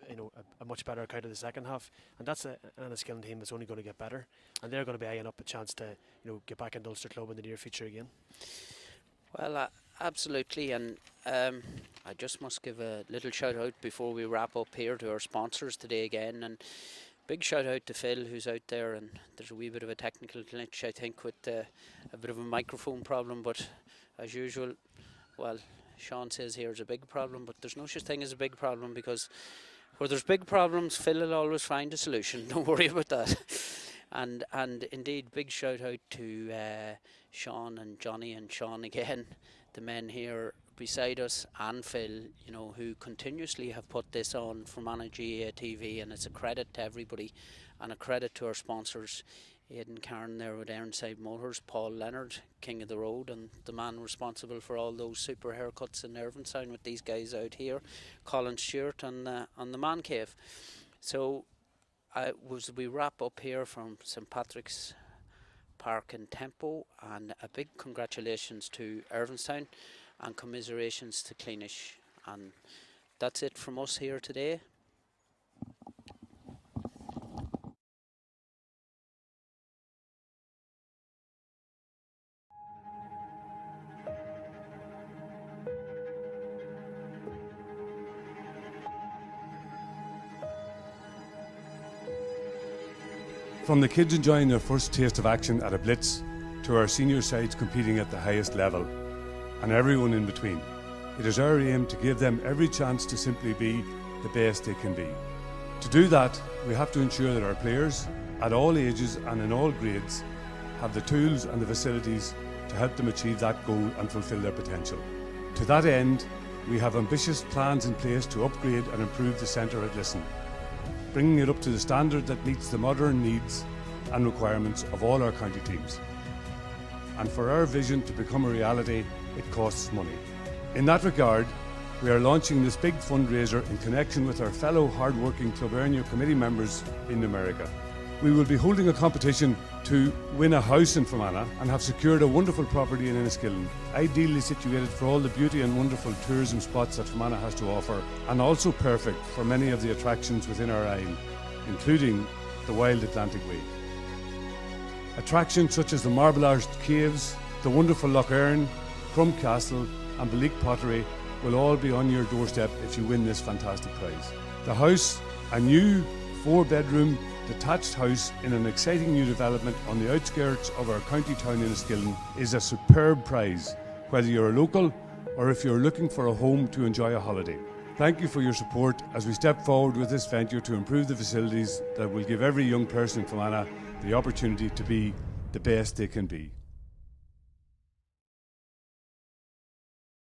a much better account of the second half, and that's an Enniskillen team that's only going to get better, and they're going to be eyeing up a chance to get back into Ulster Club in the near future again. Well, absolutely, and I just must give a little shout out before we wrap up here to our sponsors today again, and big shout out to Phil, who's out there, and there's a wee bit of a technical glitch, I think, with a bit of a microphone problem, but as usual, well, Sean says here's a big problem, but there's no such thing as a big problem, because where there's big problems, Phil will always find a solution. Don't worry about that. And indeed, big shout out to Sean and Johnny and Sean again, the men here beside us, and Phil, who continuously have put this on for Fermanagh GAA TV, and it's a credit to everybody and a credit to our sponsors. Aidan Cairn there with Ironside Motors, Paul Leonard, King of the Road, and the man responsible for all those super haircuts in Irvinestown with these guys out here, Colin Stewart on the Man Cave. So we wrap up here from St Patrick's Park in Tempo, and a big congratulations to Irvinestown and commiserations to Cleenish. And that's it from us here today. From the kids enjoying their first taste of action at a blitz, to our senior sides competing at the highest level, and everyone in between, it is our aim to give them every chance to simply be the best they can be. To do that, we have to ensure that our players, at all ages and in all grades, have the tools and the facilities to help them achieve that goal and fulfil their potential. To that end, we have ambitious plans in place to upgrade and improve the centre at Lisson, bringing it up to the standard that meets the modern needs and requirements of all our county teams. And for our vision to become a reality, it costs money. In that regard, we are launching this big fundraiser in connection with our fellow hard-working Club Ernia committee members in America. We will be holding a competition to win a house in Fermanagh and have secured a wonderful property in Enniskillen, ideally situated for all the beauty and wonderful tourism spots that Fermanagh has to offer, and also perfect for many of the attractions within our island, including the Wild Atlantic Way. Attractions such as the Marble Arched Caves, the wonderful Lough Erne, Crum Castle and Belique Pottery will all be on your doorstep if you win this fantastic prize. The house, a new 4-bedroom detached house in an exciting new development on the outskirts of our county town in Enniskillen, is a superb prize, whether you're a local or if you're looking for a home to enjoy a holiday. Thank you for your support as we step forward with this venture to improve the facilities that will give every young person in Fermanagh the opportunity to be the best they can be.